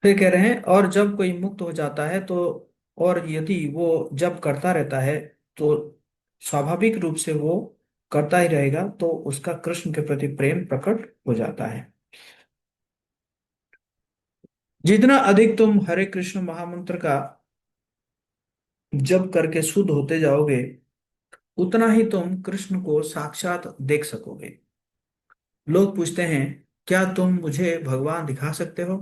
फिर कह रहे हैं और जब कोई मुक्त हो जाता है तो, और यदि वो जब करता रहता है तो स्वाभाविक रूप से वो करता ही रहेगा, तो उसका कृष्ण के प्रति प्रेम प्रकट हो जाता है। जितना अधिक तुम हरे कृष्ण महामंत्र का जप करके शुद्ध होते जाओगे, उतना ही तुम कृष्ण को साक्षात देख सकोगे। लोग पूछते हैं, क्या तुम मुझे भगवान दिखा सकते हो?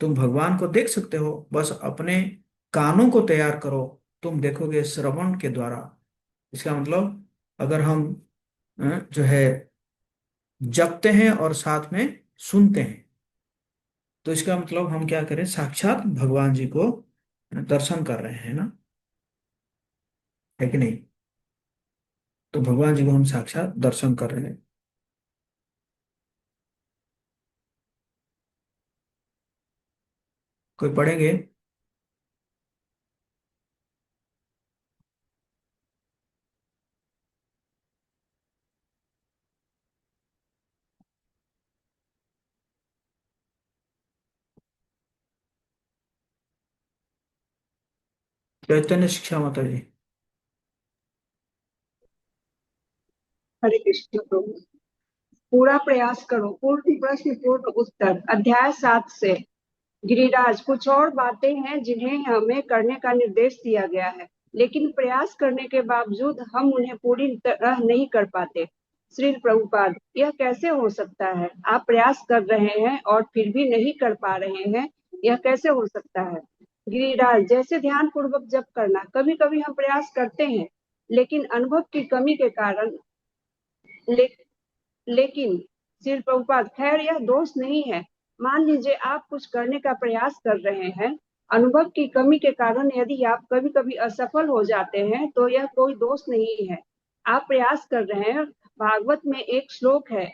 तुम भगवान को देख सकते हो, बस अपने कानों को तैयार करो, तुम देखोगे श्रवण के द्वारा। इसका मतलब अगर हम जो है जपते हैं और साथ में सुनते हैं, तो इसका मतलब हम क्या करें, साक्षात भगवान जी को दर्शन कर रहे हैं ना, है कि नहीं? तो भगवान जी को हम साक्षात दर्शन कर रहे हैं। कोई पढ़ेंगे? चैतन्य शिक्षा माता जी। हरे कृष्ण प्रभु। पूरा प्रयास करो। पूर्ण प्रश्न पूर्ण उत्तर, अध्याय 7 से। गिरिराज, कुछ और बातें हैं जिन्हें हमें करने का निर्देश दिया गया है, लेकिन प्रयास करने के बावजूद हम उन्हें पूरी तरह नहीं कर पाते। श्रील प्रभुपाद, यह कैसे हो सकता है? आप प्रयास कर रहे हैं और फिर भी नहीं कर पा रहे हैं, यह कैसे हो सकता है? गिरिराज, जैसे ध्यान पूर्वक जप करना, कभी कभी हम प्रयास करते हैं, लेकिन अनुभव की कमी के कारण ले, लेकिन श्री प्रभुपाद, खैर यह दोष नहीं है। मान लीजिए आप कुछ करने का प्रयास कर रहे हैं, अनुभव की कमी के कारण यदि आप कभी कभी असफल हो जाते हैं तो यह कोई दोष नहीं है। आप प्रयास कर रहे हैं। भागवत में एक श्लोक है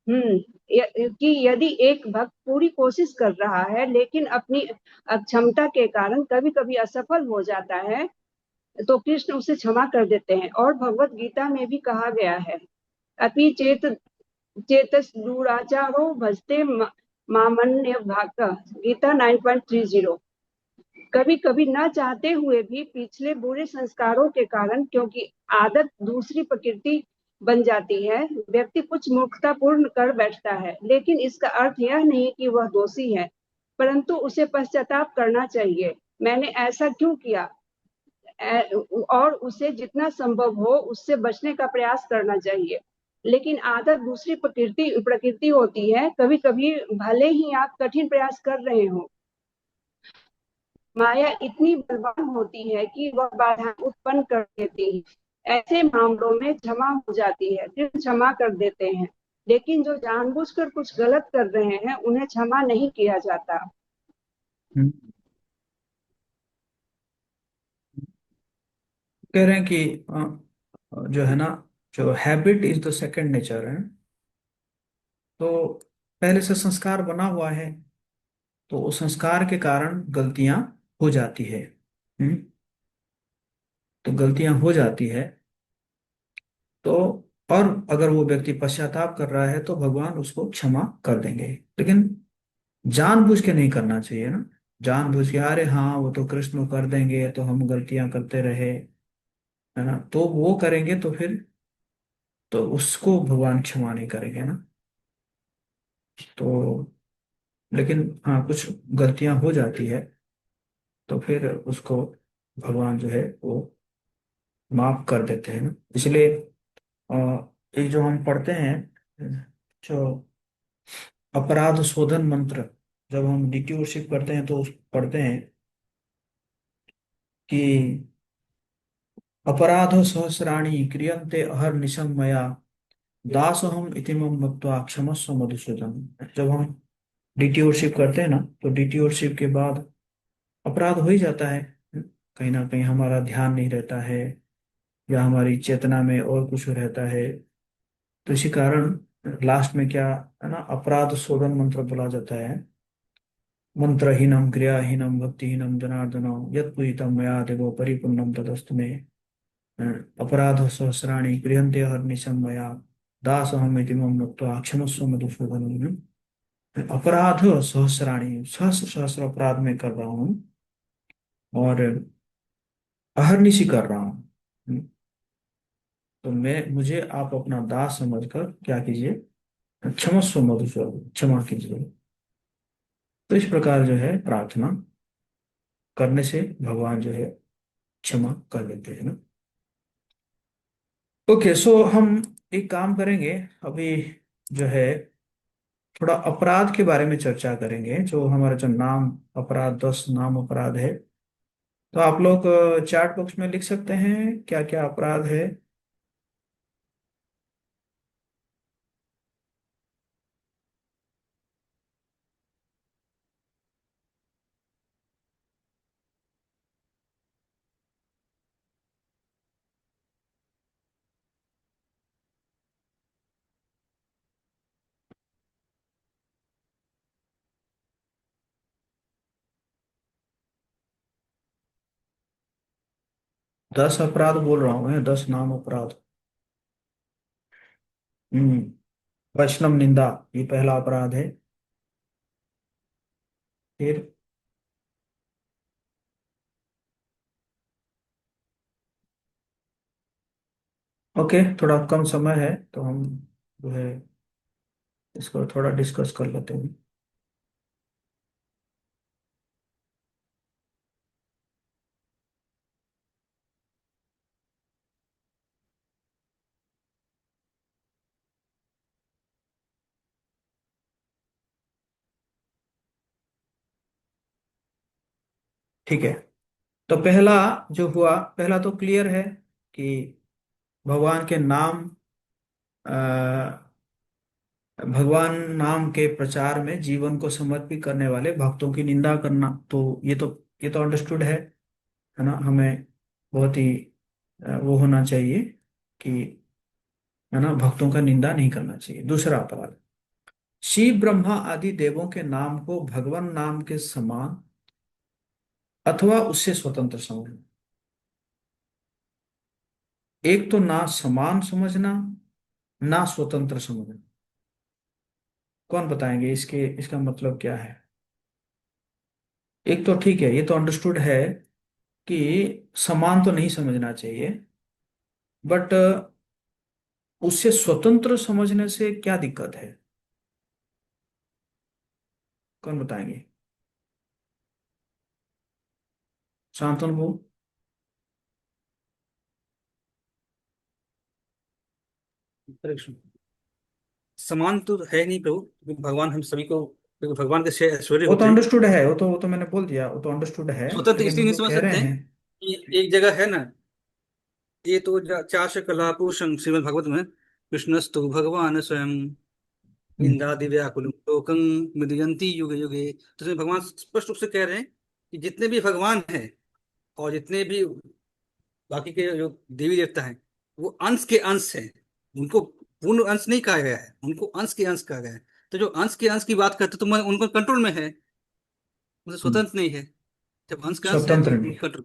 कि यदि एक भक्त पूरी कोशिश कर रहा है लेकिन अपनी अक्षमता के कारण कभी कभी असफल हो जाता है, तो कृष्ण उसे क्षमा कर देते हैं। और भगवत गीता में भी कहा गया है, अपि चेतस दुराचारो भजते मामन्य भाग। गीता 9.30। कभी कभी न चाहते हुए भी पिछले बुरे संस्कारों के कारण, क्योंकि आदत दूसरी प्रकृति बन जाती है, व्यक्ति कुछ मूर्खता पूर्ण कर बैठता है, लेकिन इसका अर्थ यह नहीं कि वह दोषी है, परंतु उसे पश्चाताप करना चाहिए, मैंने ऐसा क्यों किया, और उसे जितना संभव हो उससे बचने का प्रयास करना चाहिए। लेकिन आदत दूसरी प्रकृति होती है। कभी कभी भले ही आप कठिन प्रयास कर रहे हो, माया इतनी बलवान होती है कि वह बाधा उत्पन्न कर देती है। ऐसे मामलों में क्षमा हो जाती है, फिर क्षमा कर देते हैं, लेकिन जो जानबूझकर कुछ गलत कर रहे हैं उन्हें क्षमा नहीं किया जाता। हम्म, कह रहे हैं कि जो है ना, जो habit is the second nature है। तो पहले से संस्कार बना हुआ है, तो उस संस्कार के कारण गलतियां हो जाती है। हम्म, तो गलतियां हो जाती है। तो और अगर वो व्यक्ति पश्चाताप कर रहा है तो भगवान उसको क्षमा कर देंगे, लेकिन जानबूझ के नहीं करना चाहिए ना। जानबूझ के अरे हाँ वो तो कृष्ण कर देंगे तो हम गलतियां करते रहे, है ना, तो वो करेंगे तो फिर तो उसको भगवान क्षमा नहीं करेंगे ना। तो लेकिन हाँ कुछ गलतियां हो जाती है, तो फिर उसको भगवान जो है वो माफ कर देते हैं ना। इसलिए अ, एक जो हम पढ़ते हैं, जो अपराध शोधन मंत्र, जब हम डीटी वर्शिप करते हैं तो पढ़ते हैं कि अपराध सहस्राणि क्रियन्ते अहर्निशं मया दासोहम इति मम मत्वा क्षमस्व मधुसूदन। जब हम डीटी वर्शिप करते हैं ना, तो डीटी वर्शिप के बाद अपराध हो ही जाता है, कहीं ना कहीं हमारा ध्यान नहीं रहता है, या हमारी चेतना में और कुछ रहता है। तो इसी कारण लास्ट में क्या है ना, अपराध शोधन मंत्र बोला जाता है। मंत्रहीनम क्रियाहीनम भक्तिहीनम जनार्दन यत्पूजितम मया देवो परिपूर्णम तदस्तु मे। अपराध सहस्राणि क्रियन्ते हरनिशं मया दासोहम इति मम मत्वा क्षमस्व मधुसूदन। अपराध सहस्राणि, सहस्र सहस्र अपराध में कर रहा हूँ, और अहर्निशि कर रहा हूँ। तो मैं मुझे आप अपना दास समझकर क्या कीजिए, क्षमस्व मधुसूदन, क्षमा कीजिए। तो इस प्रकार जो है प्रार्थना करने से भगवान जो है क्षमा कर लेते हैं ना। ओके, सो हम एक काम करेंगे अभी, जो है थोड़ा अपराध के बारे में चर्चा करेंगे। जो हमारा जो नाम अपराध, 10 नाम अपराध है, तो आप लोग चैट बॉक्स में लिख सकते हैं क्या क्या अपराध है। 10 अपराध बोल रहा हूँ मैं, 10 नाम अपराध। हम्म। वैष्णव निंदा, ये पहला अपराध है। फिर ओके, थोड़ा कम समय है तो हम जो है इसको थोड़ा डिस्कस कर लेते हैं। ठीक है, तो पहला जो हुआ, पहला तो क्लियर है कि भगवान के नाम, भगवान नाम के प्रचार में जीवन को समर्पित करने वाले भक्तों की निंदा करना। तो ये तो अंडरस्टूड है ना। हमें बहुत ही वो होना चाहिए कि, है ना, भक्तों का निंदा नहीं करना चाहिए। दूसरा अपराध, शिव ब्रह्मा आदि देवों के नाम को भगवान नाम के समान अथवा उससे स्वतंत्र समझना। एक तो ना समान समझना, ना स्वतंत्र समझना। कौन बताएंगे इसके, इसका मतलब क्या है? एक तो ठीक है, ये तो अंडरस्टूड है कि समान तो नहीं समझना चाहिए, बट उससे स्वतंत्र समझने से क्या दिक्कत है? कौन बताएंगे? शांतनु को। हरे कृष्ण। समान तो है नहीं प्रभु, क्योंकि भगवान हम सभी को, क्योंकि भगवान के 6 ऐश्वर्य वो तो होते हैं। अंडरस्टूड है, वो तो मैंने बोल दिया, वो तो अंडरस्टूड है। स्वतंत्र लेकिन इसलिए हम नहीं लोग समझ कह रहे सकते हैं हैं। कि एक जगह है ना, ये तो चाश कला पुरुषं श्रीमद् भागवत में, कृष्णस्तु भगवान स्वयं हम्म। इंद्रादि व्याकुलम लोकं मिदयन्ति युगे युगे। तो इसमें भगवान स्पष्ट रूप से कह रहे हैं कि जितने भी भगवान हैं और जितने भी बाकी के जो देवी देवता हैं, वो अंश के अंश हैं। उनको पूर्ण अंश नहीं कहा गया है, उनको अंश के अंश कहा गया है। तो जो अंश के अंश की बात करते तो मैं उनको कंट्रोल में है, उनसे हम्म। स्वतंत्र नहीं है। जब अंश का अंश है तो स्वतंत्र नहीं। कंट्रोल।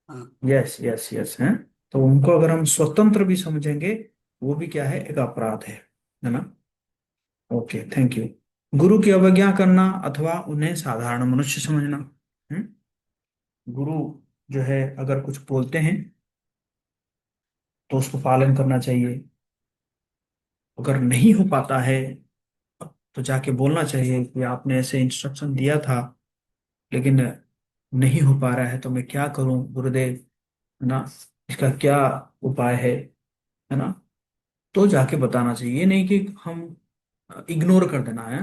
हाँ। यस यस यस है। तो उनको अगर हम स्वतंत्र भी समझेंगे, वो भी क्या है, एक अपराध है ना। Okay, thank you. गुरु की अवज्ञा करना अथवा उन्हें साधारण मनुष्य समझना। हम्म। गुरु जो है अगर कुछ बोलते हैं तो उसको पालन करना चाहिए। अगर नहीं हो पाता है तो जाके बोलना चाहिए कि आपने ऐसे इंस्ट्रक्शन दिया था, लेकिन नहीं हो पा रहा है, तो मैं क्या करूं गुरुदेव, है ना, इसका क्या उपाय है ना। तो जाके बताना चाहिए, ये नहीं कि हम इग्नोर कर देना है।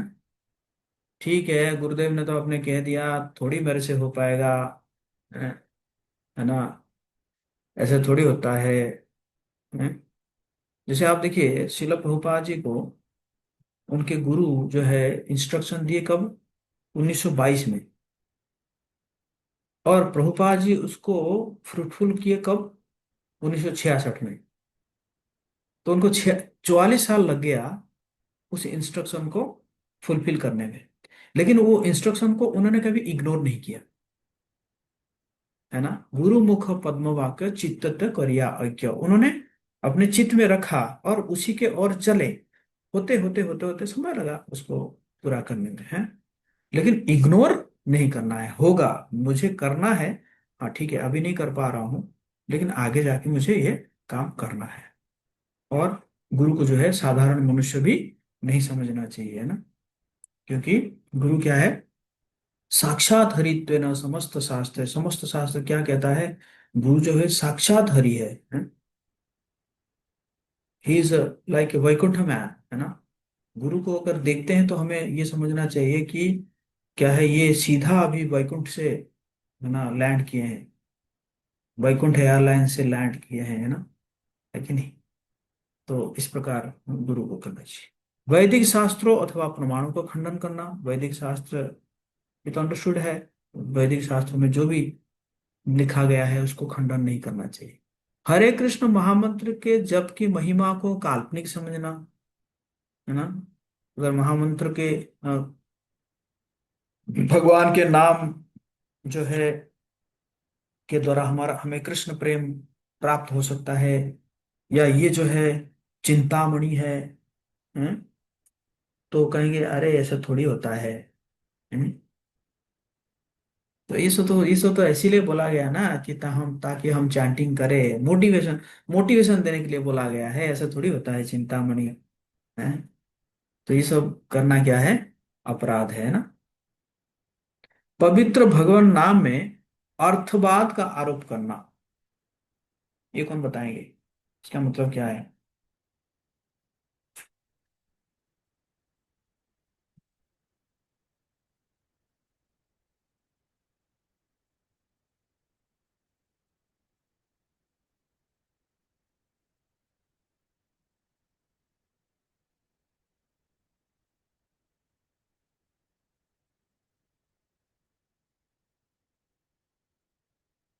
ठीक है, गुरुदेव ने तो आपने कह दिया, थोड़ी मेरे से हो पाएगा, है है ना, ऐसे थोड़ी होता है? जैसे आप देखिए शिला प्रभुपाद जी को उनके गुरु जो है इंस्ट्रक्शन दिए कब, 1922 में। और प्रभुपाद जी उसको फ्रूटफुल किए कब, 1966 में। तो उनको 44 साल लग गया उस इंस्ट्रक्शन को फुलफिल करने में। लेकिन वो इंस्ट्रक्शन को उन्होंने कभी इग्नोर नहीं किया, है ना। गुरु मुख पद्म वाक्य चित्त करिया ऐक्य, उन्होंने अपने चित्त में रखा और उसी के ओर चले। होते होते होते होते समय लगा उसको पूरा करने में, है। लेकिन इग्नोर नहीं करना है, होगा, मुझे करना है। हाँ ठीक है, अभी नहीं कर पा रहा हूँ, लेकिन आगे जाके मुझे ये काम करना है। और गुरु को जो है साधारण मनुष्य भी नहीं समझना चाहिए, है ना। क्योंकि गुरु क्या है, साक्षात हरित्वेन समस्त शास्त्र, समस्त शास्त्र क्या कहता है, गुरु जो है साक्षात हरि है। He is like a Vaikuntha man, है ना। गुरु को अगर देखते हैं तो हमें ये समझना चाहिए कि क्या है, ये सीधा अभी वैकुंठ से, है ना, लैंड किए हैं, वैकुंठ एयरलाइन से लैंड किए हैं, है ना, है कि नहीं। तो इस प्रकार गुरु को करना चाहिए। वैदिक शास्त्रों अथवा प्रमाणों को खंडन करना, वैदिक शास्त्र ये तो अंडरस्टूड है, वैदिक शास्त्र में जो भी लिखा गया है उसको खंडन नहीं करना चाहिए। हरे कृष्ण महामंत्र के जप की महिमा को काल्पनिक समझना, है ना। अगर महामंत्र के भगवान के नाम जो है के द्वारा हमारा हमें कृष्ण प्रेम प्राप्त हो सकता है, या ये जो है चिंतामणि है? तो कहेंगे अरे ऐसा थोड़ी होता है? तो ये सब तो इसीलिए बोला गया ना कि ताकि हम चैंटिंग करें, मोटिवेशन मोटिवेशन देने के लिए बोला गया है, ऐसा थोड़ी होता है चिंतामणि, है। तो ये सब करना क्या है, अपराध है ना। पवित्र भगवान नाम में अर्थवाद का आरोप करना, ये कौन बताएंगे, इसका मतलब क्या है।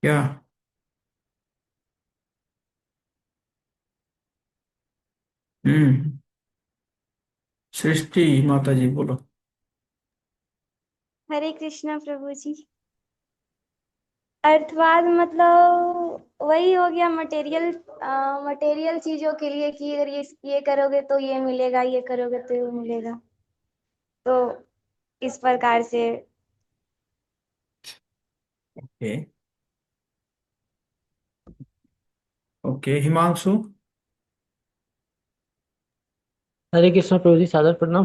क्या? हम्म। सृष्टि माता जी बोलो। हरे कृष्णा प्रभु जी। अर्थवाद मतलब वही हो गया मटेरियल, मटेरियल चीजों के लिए कि अगर ये करोगे तो ये मिलेगा, ये करोगे तो ये मिलेगा, तो इस प्रकार से। ओके। ओके, हिमांशु। हरे कृष्ण प्रभु जी, सादर प्रणाम।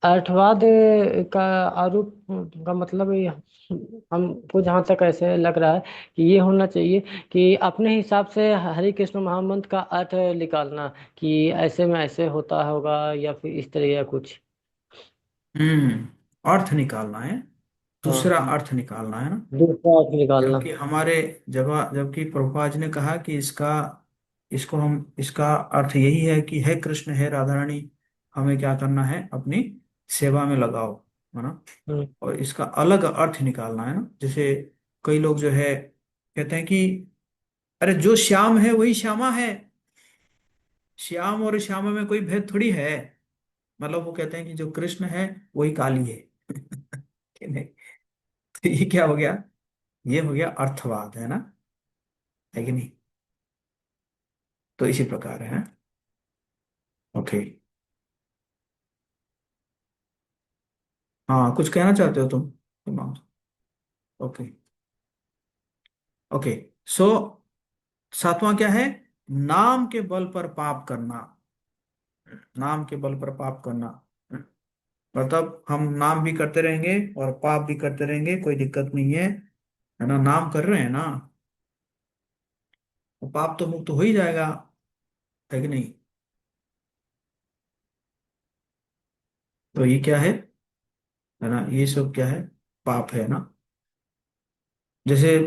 अर्थवाद का आरोप का मतलब हमको जहाँ तक ऐसे लग रहा है कि ये होना चाहिए कि अपने हिसाब से हरे कृष्ण महामंत्र का अर्थ निकालना, कि ऐसे में ऐसे होता होगा या फिर इस तरह या कुछ। अर्थ निकालना है, हाँ, दूसरा अर्थ निकालना है ना। दूसरा अर्थ निकालना। जबकि हमारे जबकि प्रभुपाद जी ने कहा कि इसका अर्थ यही है कि हे कृष्ण, हे राधा रानी, हमें क्या करना है, अपनी सेवा में लगाओ, है ना। हम्म। और इसका अलग अर्थ निकालना है ना। जैसे कई लोग जो है कहते हैं कि अरे जो श्याम है वही श्यामा है, श्याम और श्यामा में कोई भेद थोड़ी है। मतलब वो कहते हैं कि जो कृष्ण है वही काली है। कि नहीं। तो ये क्या हो गया, ये हो गया अर्थवाद, है ना, है कि नहीं। तो इसी प्रकार है। ओके। हाँ, कुछ कहना चाहते हो तुम? ओके। ओके। सो सातवां क्या है, नाम के बल पर पाप करना, नाम के बल पर पाप करना। मतलब हम नाम भी करते रहेंगे और पाप भी करते रहेंगे, कोई दिक्कत नहीं है ना। नाम कर रहे हैं ना, तो पाप तो मुक्त हो ही जाएगा, है कि नहीं। तो ये क्या है ना, ये सब क्या है, पाप है ना। जैसे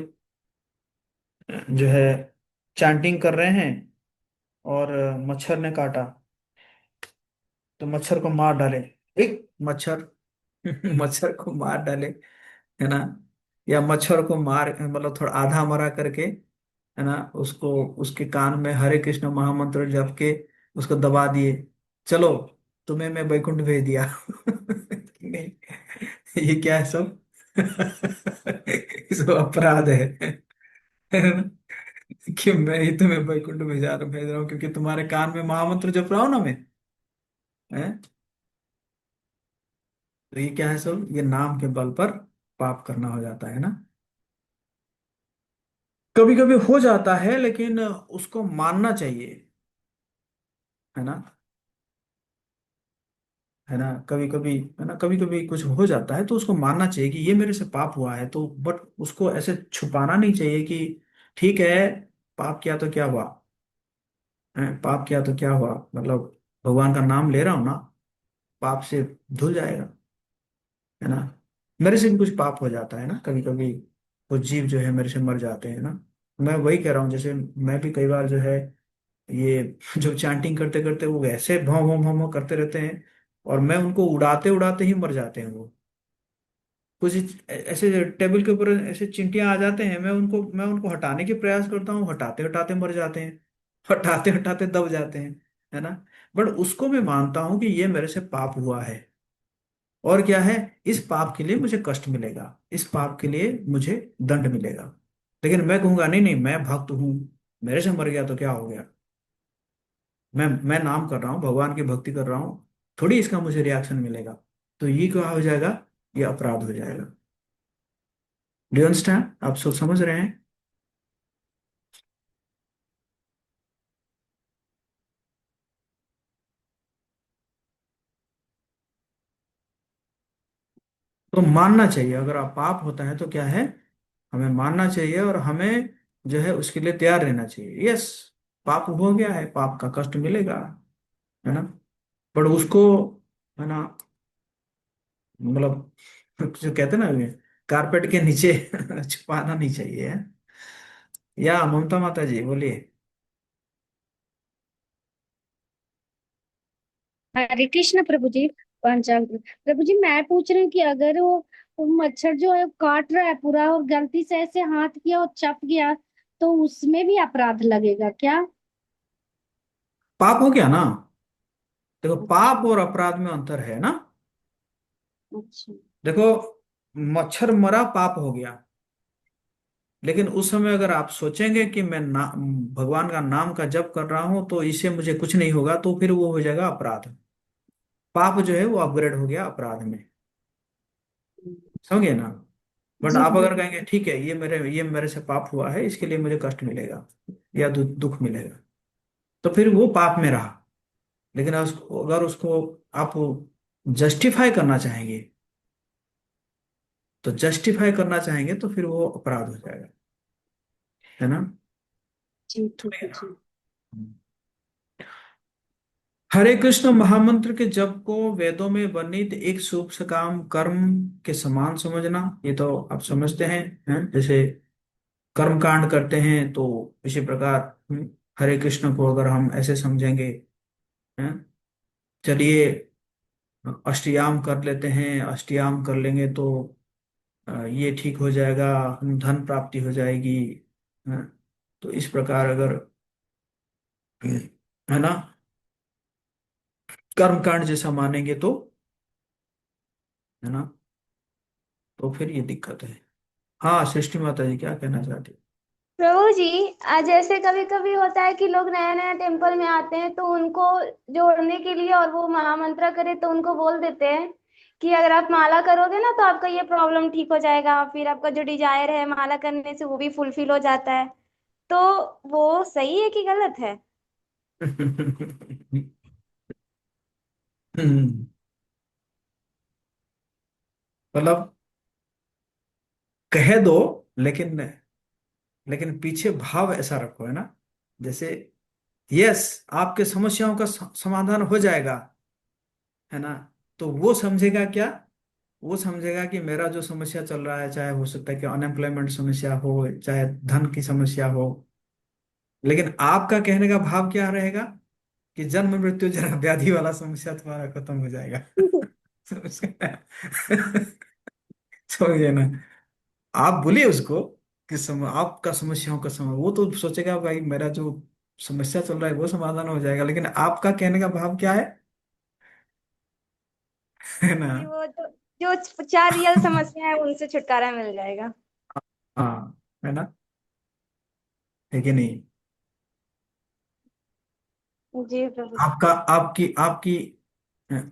जो है चैंटिंग कर रहे हैं और मच्छर ने काटा, तो मच्छर को मार डाले, एक मच्छर मच्छर को मार डाले, है ना। या मच्छर को मार मतलब थोड़ा आधा मरा करके, है ना, उसको उसके कान में हरे कृष्ण महामंत्र जप के उसको दबा दिए, चलो तुम्हें मैं वैकुंठ भेज दिया। नहीं, ये क्या है सब। सब अपराध है ना? कि मैं ही तुम्हें वैकुंठ भेज रहा हूँ क्योंकि तुम्हारे कान में महामंत्र जप रहा हूँ ना मैं, है। तो ये क्या है सब, ये नाम के बल पर पाप करना हो जाता है ना। कभी कभी हो जाता है लेकिन उसको मानना चाहिए, है ना। है ना, कभी कभी, है ना, कभी कभी कुछ हो जाता है तो उसको मानना चाहिए कि ये मेरे से पाप हुआ है, तो बट उसको ऐसे छुपाना नहीं चाहिए कि ठीक है, पाप किया तो क्या हुआ, है, पाप किया तो क्या हुआ, मतलब भगवान का नाम ले रहा हूं ना, पाप से धुल जाएगा, है ना। मेरे से भी कुछ पाप हो जाता है ना कभी कभी, कुछ जीव जो है मेरे से मर जाते हैं ना। मैं वही कह रहा हूँ, जैसे मैं भी कई बार जो है ये जो चैंटिंग करते करते वो ऐसे भौं भौं भौं भौं करते रहते हैं, और मैं उनको उड़ाते उड़ाते ही मर जाते हैं वो। कुछ ऐसे टेबल के ऊपर ऐसे चिंटियां आ जाते हैं, मैं उनको हटाने के प्रयास करता हूँ, हटाते हटाते मर जाते हैं, हटाते हटाते दब जाते हैं, है ना। बट उसको मैं मानता हूं कि ये मेरे से पाप हुआ है, और क्या है, इस पाप के लिए मुझे कष्ट मिलेगा, इस पाप के लिए मुझे दंड मिलेगा। लेकिन मैं कहूंगा नहीं नहीं, मैं भक्त हूं, मेरे से मर गया तो क्या हो गया, मैं नाम कर रहा हूँ, भगवान की भक्ति कर रहा हूँ, थोड़ी इसका मुझे रिएक्शन मिलेगा। तो ये क्या हो जाएगा, ये अपराध हो जाएगा। डू अंडरस्टैंड, आप सब समझ रहे हैं। तो मानना चाहिए, अगर आप पाप होता है तो क्या है, हमें मानना चाहिए, और हमें जो है उसके लिए तैयार रहना चाहिए। यस, पाप हो गया है, पाप का कष्ट मिलेगा, है ना। पर उसको, है ना, मतलब जो कहते हैं ना, कारपेट के नीचे छुपाना नहीं चाहिए, है? या ममता माता जी बोलिए। हरे कृष्ण प्रभु जी। पंचांग प्रभु जी, मैं पूछ रही हूँ कि अगर वो मच्छर जो है काट रहा है पूरा और गलती से ऐसे हाथ किया और चप गया, तो उसमें भी अपराध लगेगा क्या? पाप हो गया ना। देखो, अच्छा। पाप और अपराध में अंतर है ना। अच्छा। देखो, मच्छर मरा पाप हो गया, लेकिन उस समय अगर आप सोचेंगे कि मैं भगवान का नाम का जप कर रहा हूं तो इससे मुझे कुछ नहीं होगा, तो फिर वो हो जाएगा अपराध। पाप जो है वो अपग्रेड हो गया अपराध में, समझे ना। बट जी आप जी। अगर कहेंगे ठीक है, ये मेरे से पाप हुआ है, इसके लिए मुझे कष्ट मिलेगा या दुख मिलेगा, तो फिर वो पाप में रहा। लेकिन अगर उसको आप जस्टिफाई करना चाहेंगे, तो जस्टिफाई करना चाहेंगे तो फिर वो अपराध हो जाएगा, है ना। जी ठीक है जी। हरे कृष्ण महामंत्र के जप को वेदों में वर्णित एक शुभ सकाम कर्म के समान समझना, ये तो आप समझते हैं? जैसे कर्म कांड करते हैं तो इसी प्रकार हरे कृष्ण को अगर हम ऐसे समझेंगे, हैं, चलिए अष्टयाम कर लेते हैं, अष्टयाम कर लेंगे तो ये ठीक हो जाएगा, हम धन प्राप्ति हो जाएगी, हैं? तो इस प्रकार अगर, है ना, कर्म कांड जैसा मानेंगे तो, है ना, तो फिर ये दिक्कत है। हाँ, सृष्टि माता जी क्या कहना चाहती प्रभु जी, आज जैसे कभी कभी होता है कि लोग नया नया टेम्पल में आते हैं तो उनको जोड़ने के लिए और वो महामंत्र करे तो उनको बोल देते हैं कि अगर आप माला करोगे ना तो आपका ये प्रॉब्लम ठीक हो जाएगा, फिर आपका जो डिजायर है माला करने से वो भी फुलफिल हो जाता है। तो वो सही है कि गलत है? हम्म, मतलब कह दो, लेकिन लेकिन पीछे भाव ऐसा रखो, है ना। जैसे यस, आपके समस्याओं का समाधान हो जाएगा, है ना। तो वो समझेगा क्या, वो समझेगा कि मेरा जो समस्या चल रहा है, चाहे हो सकता है कि अनएम्प्लॉयमेंट समस्या हो, चाहे धन की समस्या हो, लेकिन आपका कहने का भाव क्या रहेगा कि जन्म मृत्यु जरा व्याधि वाला समस्या तुम्हारा खत्म हो जाएगा। समझिए ना। आप बोलिए उसको कि आपका समस्याओं का समय, वो तो सोचेगा भाई मेरा जो समस्या चल रहा है वो समाधान हो जाएगा, लेकिन आपका कहने का भाव क्या है? है ना। कि वो जो चार रियल समस्या है उनसे छुटकारा मिल जाएगा। हाँ, है ना, है कि नहीं। जी प्रभु जी। आपका आपकी आपकी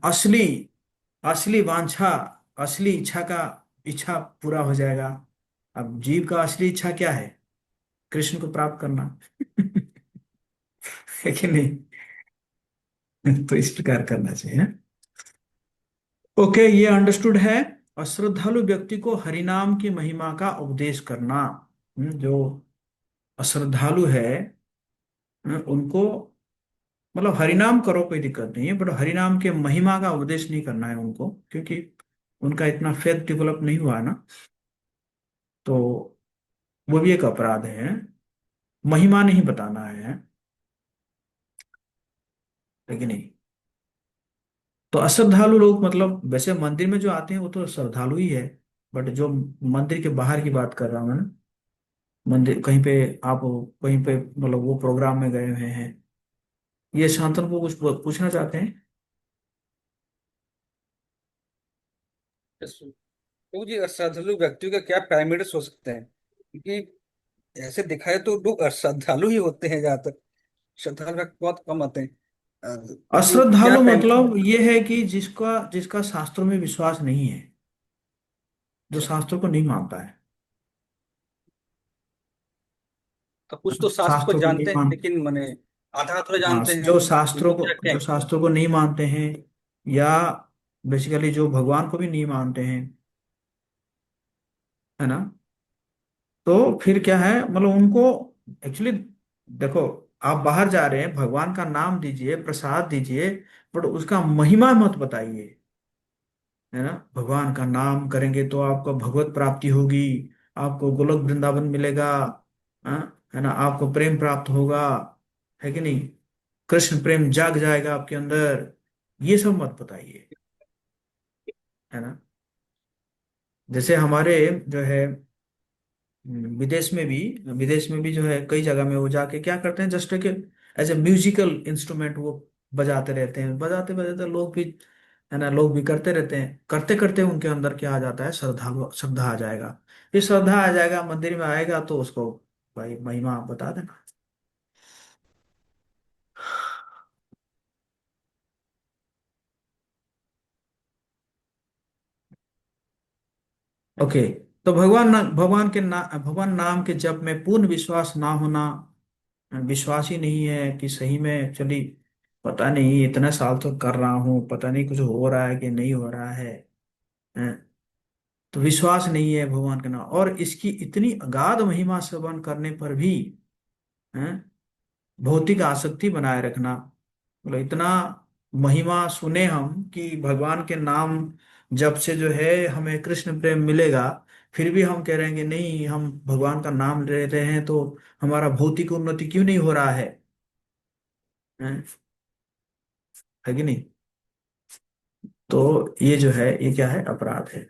असली असली वांछा, असली इच्छा का इच्छा पूरा हो जाएगा। अब जीव का असली इच्छा क्या है? कृष्ण को प्राप्त करना। है कि नहीं। तो इस प्रकार करना चाहिए। ओके, ये अंडरस्टूड है। और श्रद्धालु व्यक्ति को हरिनाम की महिमा का उपदेश करना। जो अश्रद्धालु है, उनको मतलब हरिनाम करो, कोई दिक्कत नहीं है, बट हरिनाम के महिमा का उपदेश नहीं करना है उनको, क्योंकि उनका इतना फेथ डेवलप नहीं हुआ है ना। तो वो भी एक अपराध है, महिमा नहीं बताना है। लेकिन नहीं, तो अश्रद्धालु लोग मतलब वैसे मंदिर में जो आते हैं वो तो श्रद्धालु ही है, बट जो मंदिर के बाहर की बात कर रहा हूँ मैं ना, मंदिर कहीं पे, आप कहीं पे मतलब वो प्रोग्राम में गए हुए हैं, ये शांतन को कुछ पूछना चाहते हैं? तो जी श्रद्धालु व्यक्तियों के क्या पैरामीटर्स हो सकते हैं, क्योंकि ऐसे दिखाए तो लोग श्रद्धालु ही होते हैं ज्यादातर, श्रद्धालु व्यक्ति बहुत कम आते हैं। तो क्या अश्रद्धालु पैरामीटर? मतलब ये है कि जिसका जिसका शास्त्रों में विश्वास नहीं है, जो अच्छा, शास्त्रों को नहीं मानता है। तो कुछ तो शास्त्र को शास्त्रों को नहीं जानते हैं मान लेकिन मैंने आधा थोड़ा हाँ, जानते हैं, उनको क्या जो कहें? शास्त्रों को नहीं मानते हैं, या बेसिकली जो भगवान को भी नहीं मानते हैं, है ना। तो फिर क्या है, मतलब उनको एक्चुअली देखो, आप बाहर जा रहे हैं, भगवान का नाम दीजिए, प्रसाद दीजिए, बट उसका महिमा मत बताइए, है ना। भगवान का नाम करेंगे तो आपको भगवत प्राप्ति होगी, आपको गोलोक वृंदावन मिलेगा, है ना, आपको प्रेम प्राप्त होगा, है कि नहीं, कृष्ण प्रेम जाग जाएगा आपके अंदर, ये सब मत बताइए, है ना। जैसे हमारे जो है विदेश में भी जो है कई जगह में वो जाके क्या करते हैं, जस्ट के एज ए म्यूजिकल इंस्ट्रूमेंट वो बजाते रहते हैं, बजाते बजाते लोग भी, है ना, लोग भी करते रहते हैं, करते करते उनके अंदर क्या आ जाता है, श्रद्धा श्रद्धा आ जाएगा। ये श्रद्धा आ जाएगा, मंदिर में आएगा तो उसको भाई महिमा बता देना। ओके, तो भगवान नाम के जप में पूर्ण विश्वास ना होना, विश्वास ही नहीं है कि सही में एक्चुअली, पता नहीं इतने साल तो कर रहा हूँ, पता नहीं कुछ हो रहा है कि नहीं हो रहा है, हैं? तो विश्वास नहीं है भगवान के नाम, और इसकी इतनी अगाध महिमा श्रवण करने पर भी, हैं, भौतिक आसक्ति बनाए रखना, मतलब इतना महिमा सुने हम कि भगवान के नाम जब से जो है हमें कृष्ण प्रेम मिलेगा, फिर भी हम कह रहे हैं कि नहीं, हम भगवान का नाम ले रहे हैं तो हमारा भौतिक उन्नति क्यों नहीं हो रहा हैं? है कि नहीं। तो ये जो है, ये क्या है, अपराध है।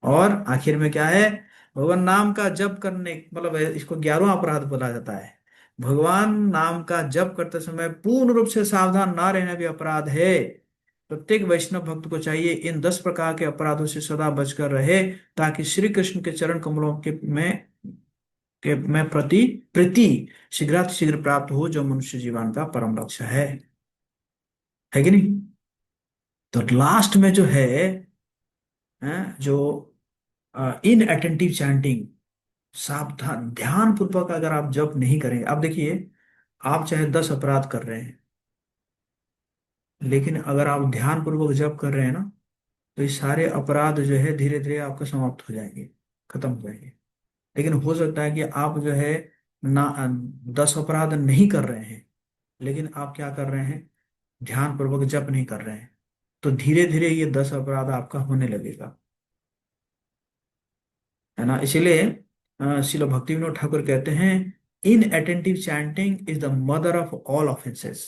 और आखिर में क्या है, भगवान नाम का जप करने, मतलब इसको 11वां अपराध बोला जाता है। भगवान नाम का जप करते समय पूर्ण रूप से सावधान ना रहना भी अपराध है। प्रत्येक वैष्णव भक्त को चाहिए इन 10 प्रकार के अपराधों से सदा बचकर रहे, ताकि श्री कृष्ण के चरण कमलों में प्रति प्रीति शीघ्रातिशीघ्र प्राप्त हो, जो मनुष्य जीवन का परम लक्ष्य है कि नहीं। तो लास्ट में जो है, जो इन अटेंटिव चैंटिंग, सावधान ध्यान पूर्वक अगर आप जप नहीं करेंगे, आप देखिए, आप चाहे 10 अपराध कर रहे हैं, लेकिन अगर आप ध्यान पूर्वक जप कर रहे हैं ना, तो ये सारे अपराध जो है धीरे धीरे आपके समाप्त हो जाएंगे, खत्म हो जाएंगे। लेकिन हो सकता है कि आप जो है ना 10 अपराध नहीं कर रहे हैं, लेकिन आप क्या कर रहे हैं, ध्यान पूर्वक जप नहीं कर रहे हैं, तो धीरे धीरे ये 10 अपराध आपका होने लगेगा, है ना। इसीलिए श्रील भक्ति विनोद ठाकुर कहते हैं, inattentive chanting is the mother of all offences.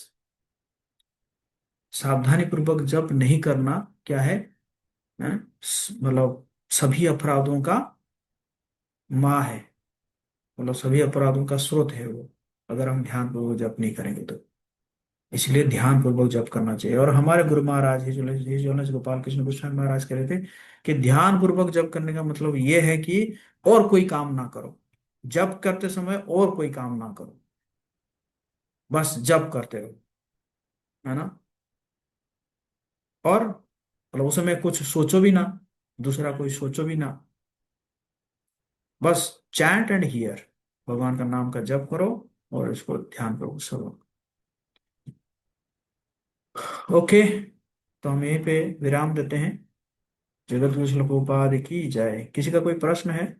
सावधानी पूर्वक जप नहीं करना क्या है, मतलब सभी अपराधों का माँ है, मतलब सभी अपराधों का स्रोत है वो, अगर हम ध्यान पूर्वक जप नहीं करेंगे तो। इसलिए ध्यान पूर्वक जप करना चाहिए। और हमारे गुरु महाराज हिजोलस गोपाल कृष्ण गोस्वामी महाराज कह रहे थे कि ध्यान पूर्वक जप करने का मतलब ये है कि और कोई काम ना करो, जप करते समय और कोई काम ना करो, बस जप करते रहो, है ना। और मतलब उस समय कुछ सोचो भी ना, दूसरा कोई सोचो भी ना, बस चैंट एंड हियर, भगवान का नाम का जप करो और इसको ध्यान पूर्वक सुनो। ओके, तो हम यहीं पे विराम देते हैं। जगत गुरु श्रील प्रभुपाद की जय। किसी का कोई प्रश्न है?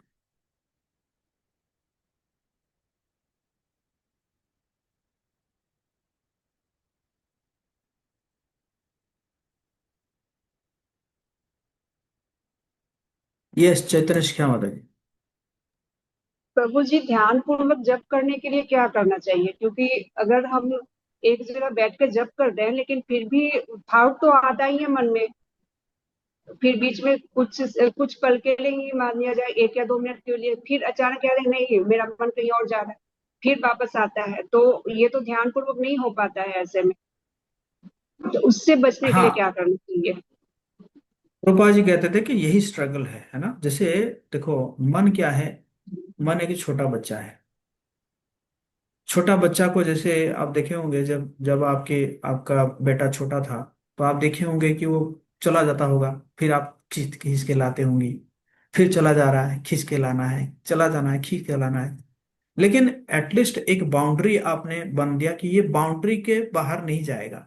यस, चैतन्य क्या माता जी। प्रभु जी, ध्यान पूर्वक जप करने के लिए क्या करना चाहिए? क्योंकि अगर हम एक जगह बैठ कर जप कर रहे हैं लेकिन फिर भी भाव तो आता ही है मन में, फिर बीच में कुछ पल के लिए ही मान लिया जाए, 1 या 2 मिनट के लिए, फिर अचानक कह रहे नहीं मेरा मन कहीं और जा रहा है, फिर वापस आता है, तो ये तो ध्यान पूर्वक नहीं हो पाता है ऐसे में। तो उससे बचने के लिए हाँ, क्या करना चाहिए? रूपा जी कहते थे कि यही स्ट्रगल है ना। जैसे देखो, मन क्या है, मन एक छोटा बच्चा है। छोटा बच्चा को जैसे आप देखे होंगे, जब जब आपका बेटा छोटा था, तो आप देखे होंगे कि वो चला जाता होगा, फिर आप खींच खींच के लाते होंगी, फिर चला जा रहा है, खींच के लाना है, चला जाना है, खींच के लाना है। लेकिन एटलीस्ट एक बाउंड्री आपने बन दिया कि ये बाउंड्री के बाहर नहीं जाएगा,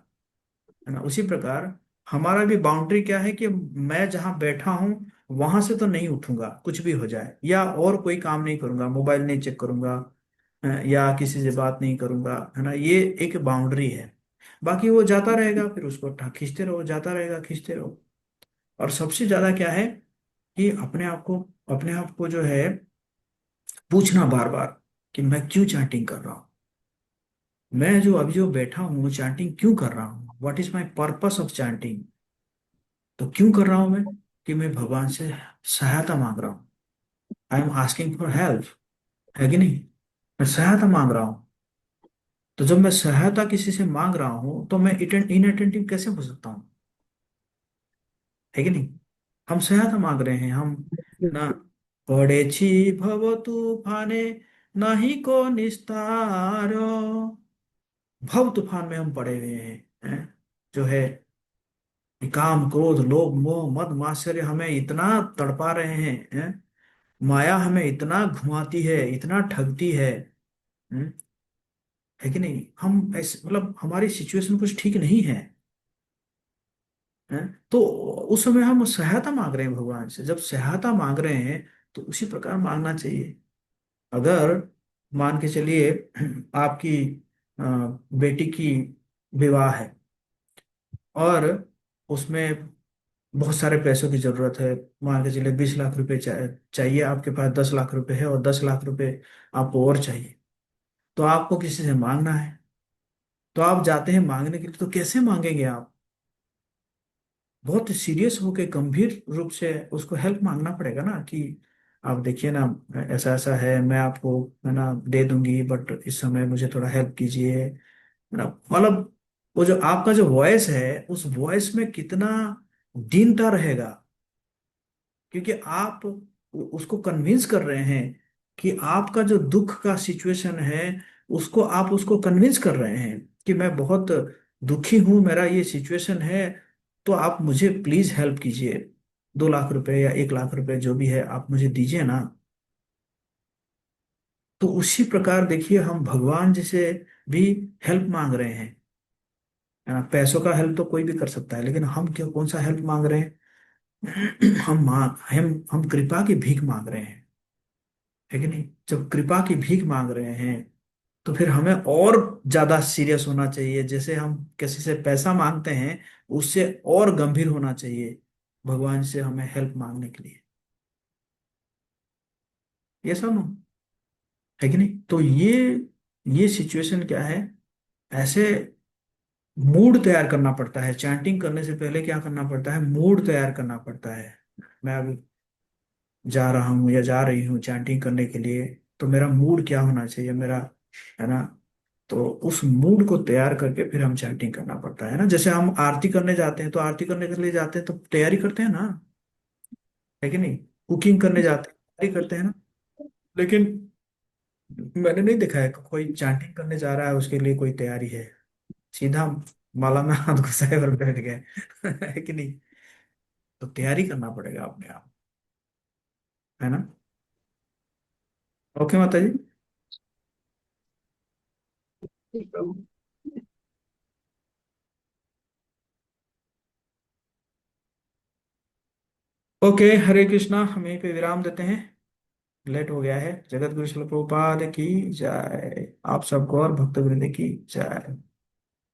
है ना। उसी प्रकार हमारा भी बाउंड्री क्या है कि मैं जहां बैठा हूं वहां से तो नहीं उठूंगा, कुछ भी हो जाए, या और कोई काम नहीं करूंगा, मोबाइल नहीं चेक करूंगा, या किसी से बात नहीं करूंगा, है ना। ये एक बाउंड्री है। बाकी वो जाता रहेगा, फिर उसको खींचते रहो, जाता रहेगा, खींचते रहो। और सबसे ज्यादा क्या है कि अपने आप को जो है पूछना बार बार कि मैं क्यों चैंटिंग कर रहा हूँ, मैं जो अभी जो बैठा हूँ चैंटिंग क्यों कर रहा हूँ, what is my purpose of chanting. तो क्यों कर रहा हूं मैं, कि मैं भगवान से सहायता मांग रहा हूँ, I am asking for help, है कि नहीं। मैं सहायता मांग रहा हूँ। तो जब मैं सहायता किसी से मांग रहा हूँ तो मैं इनअटेंटिव कैसे हो सकता हूँ, है कि नहीं। हम सहायता मांग रहे हैं, हम ना पड़ेछि भव तूफाने नहीं को निस्तारो। भव तूफान में हम पड़े हुए हैं, जो है काम क्रोध लोभ मोह मद मात्सर्य हमें इतना तड़पा रहे हैं। माया हमें इतना घुमाती है, इतना ठगती है। हम्म, है कि नहीं। हम ऐसे मतलब हमारी सिचुएशन कुछ ठीक नहीं है, हैं? तो उस समय हम सहायता मांग रहे हैं भगवान से। जब सहायता मांग रहे हैं तो उसी प्रकार मांगना चाहिए। अगर मान के चलिए आपकी अ, बेटी की विवाह है और उसमें बहुत सारे पैसों की जरूरत है, मान के चलिए 20 लाख रुपए चाहिए, आपके पास 10 लाख रुपए है और 10 लाख रुपए आपको और चाहिए, तो आपको किसी से मांगना है। तो आप जाते हैं मांगने के लिए, तो कैसे मांगेंगे आप, बहुत सीरियस होके गंभीर रूप से उसको हेल्प मांगना पड़ेगा ना, कि आप देखिए ना, ऐसा ऐसा है, मैं आपको है ना दे दूंगी, बट इस समय मुझे थोड़ा हेल्प कीजिए, है ना। मतलब वो जो आपका जो वॉइस है, उस वॉइस में कितना दीनता रहेगा, क्योंकि आप उसको कन्विंस कर रहे हैं कि आपका जो दुख का सिचुएशन है, उसको कन्विंस कर रहे हैं कि मैं बहुत दुखी हूं, मेरा ये सिचुएशन है, तो आप मुझे प्लीज हेल्प कीजिए, 2 लाख रुपए या 1 लाख रुपए जो भी है आप मुझे दीजिए ना। तो उसी प्रकार देखिए, हम भगवान जी से भी हेल्प मांग रहे हैं, है ना। पैसों का हेल्प तो कोई भी कर सकता है, लेकिन हम क्या कौन सा हेल्प मांग रहे हैं, हम कृपा की भीख मांग रहे हैं, है कि नहीं? जब कृपा की भीख मांग रहे हैं तो फिर हमें और ज्यादा सीरियस होना चाहिए। जैसे हम किसी से पैसा मांगते हैं, उससे और गंभीर होना चाहिए भगवान से हमें हेल्प मांगने के लिए। ये सब ना, है कि नहीं? तो ये सिचुएशन क्या है, ऐसे मूड तैयार करना पड़ता है। चैंटिंग करने से पहले क्या करना पड़ता है, मूड तैयार करना पड़ता है। मैं अभी जा रहा हूँ या जा रही हूँ चैंटिंग करने के लिए, तो मेरा मूड क्या होना चाहिए मेरा, है ना? तो उस मूड को तैयार करके फिर हम चैंटिंग करना पड़ता है ना। जैसे हम आरती करने जाते हैं, तो आरती करने के लिए जाते हैं तो तैयारी करते हैं ना, है कि नहीं? कुकिंग करने जाते हैं, तैयारी करते हैं ना। लेकिन मैंने नहीं देखा है कि कोई चैंटिंग करने जा रहा है उसके लिए कोई तैयारी है। सीधा माला में हाथ घुसाए और बैठ गए। है कि नहीं? तो तैयारी करना पड़ेगा अपने आप, है ना? ओके माता जी। जी प्रभु। ओके, हरे कृष्णा, हम यहीं पे विराम देते हैं। लेट हो गया है। जगत गुरु श्रील प्रभुपाद की जय। आप सबको और भक्त वृंद की जय।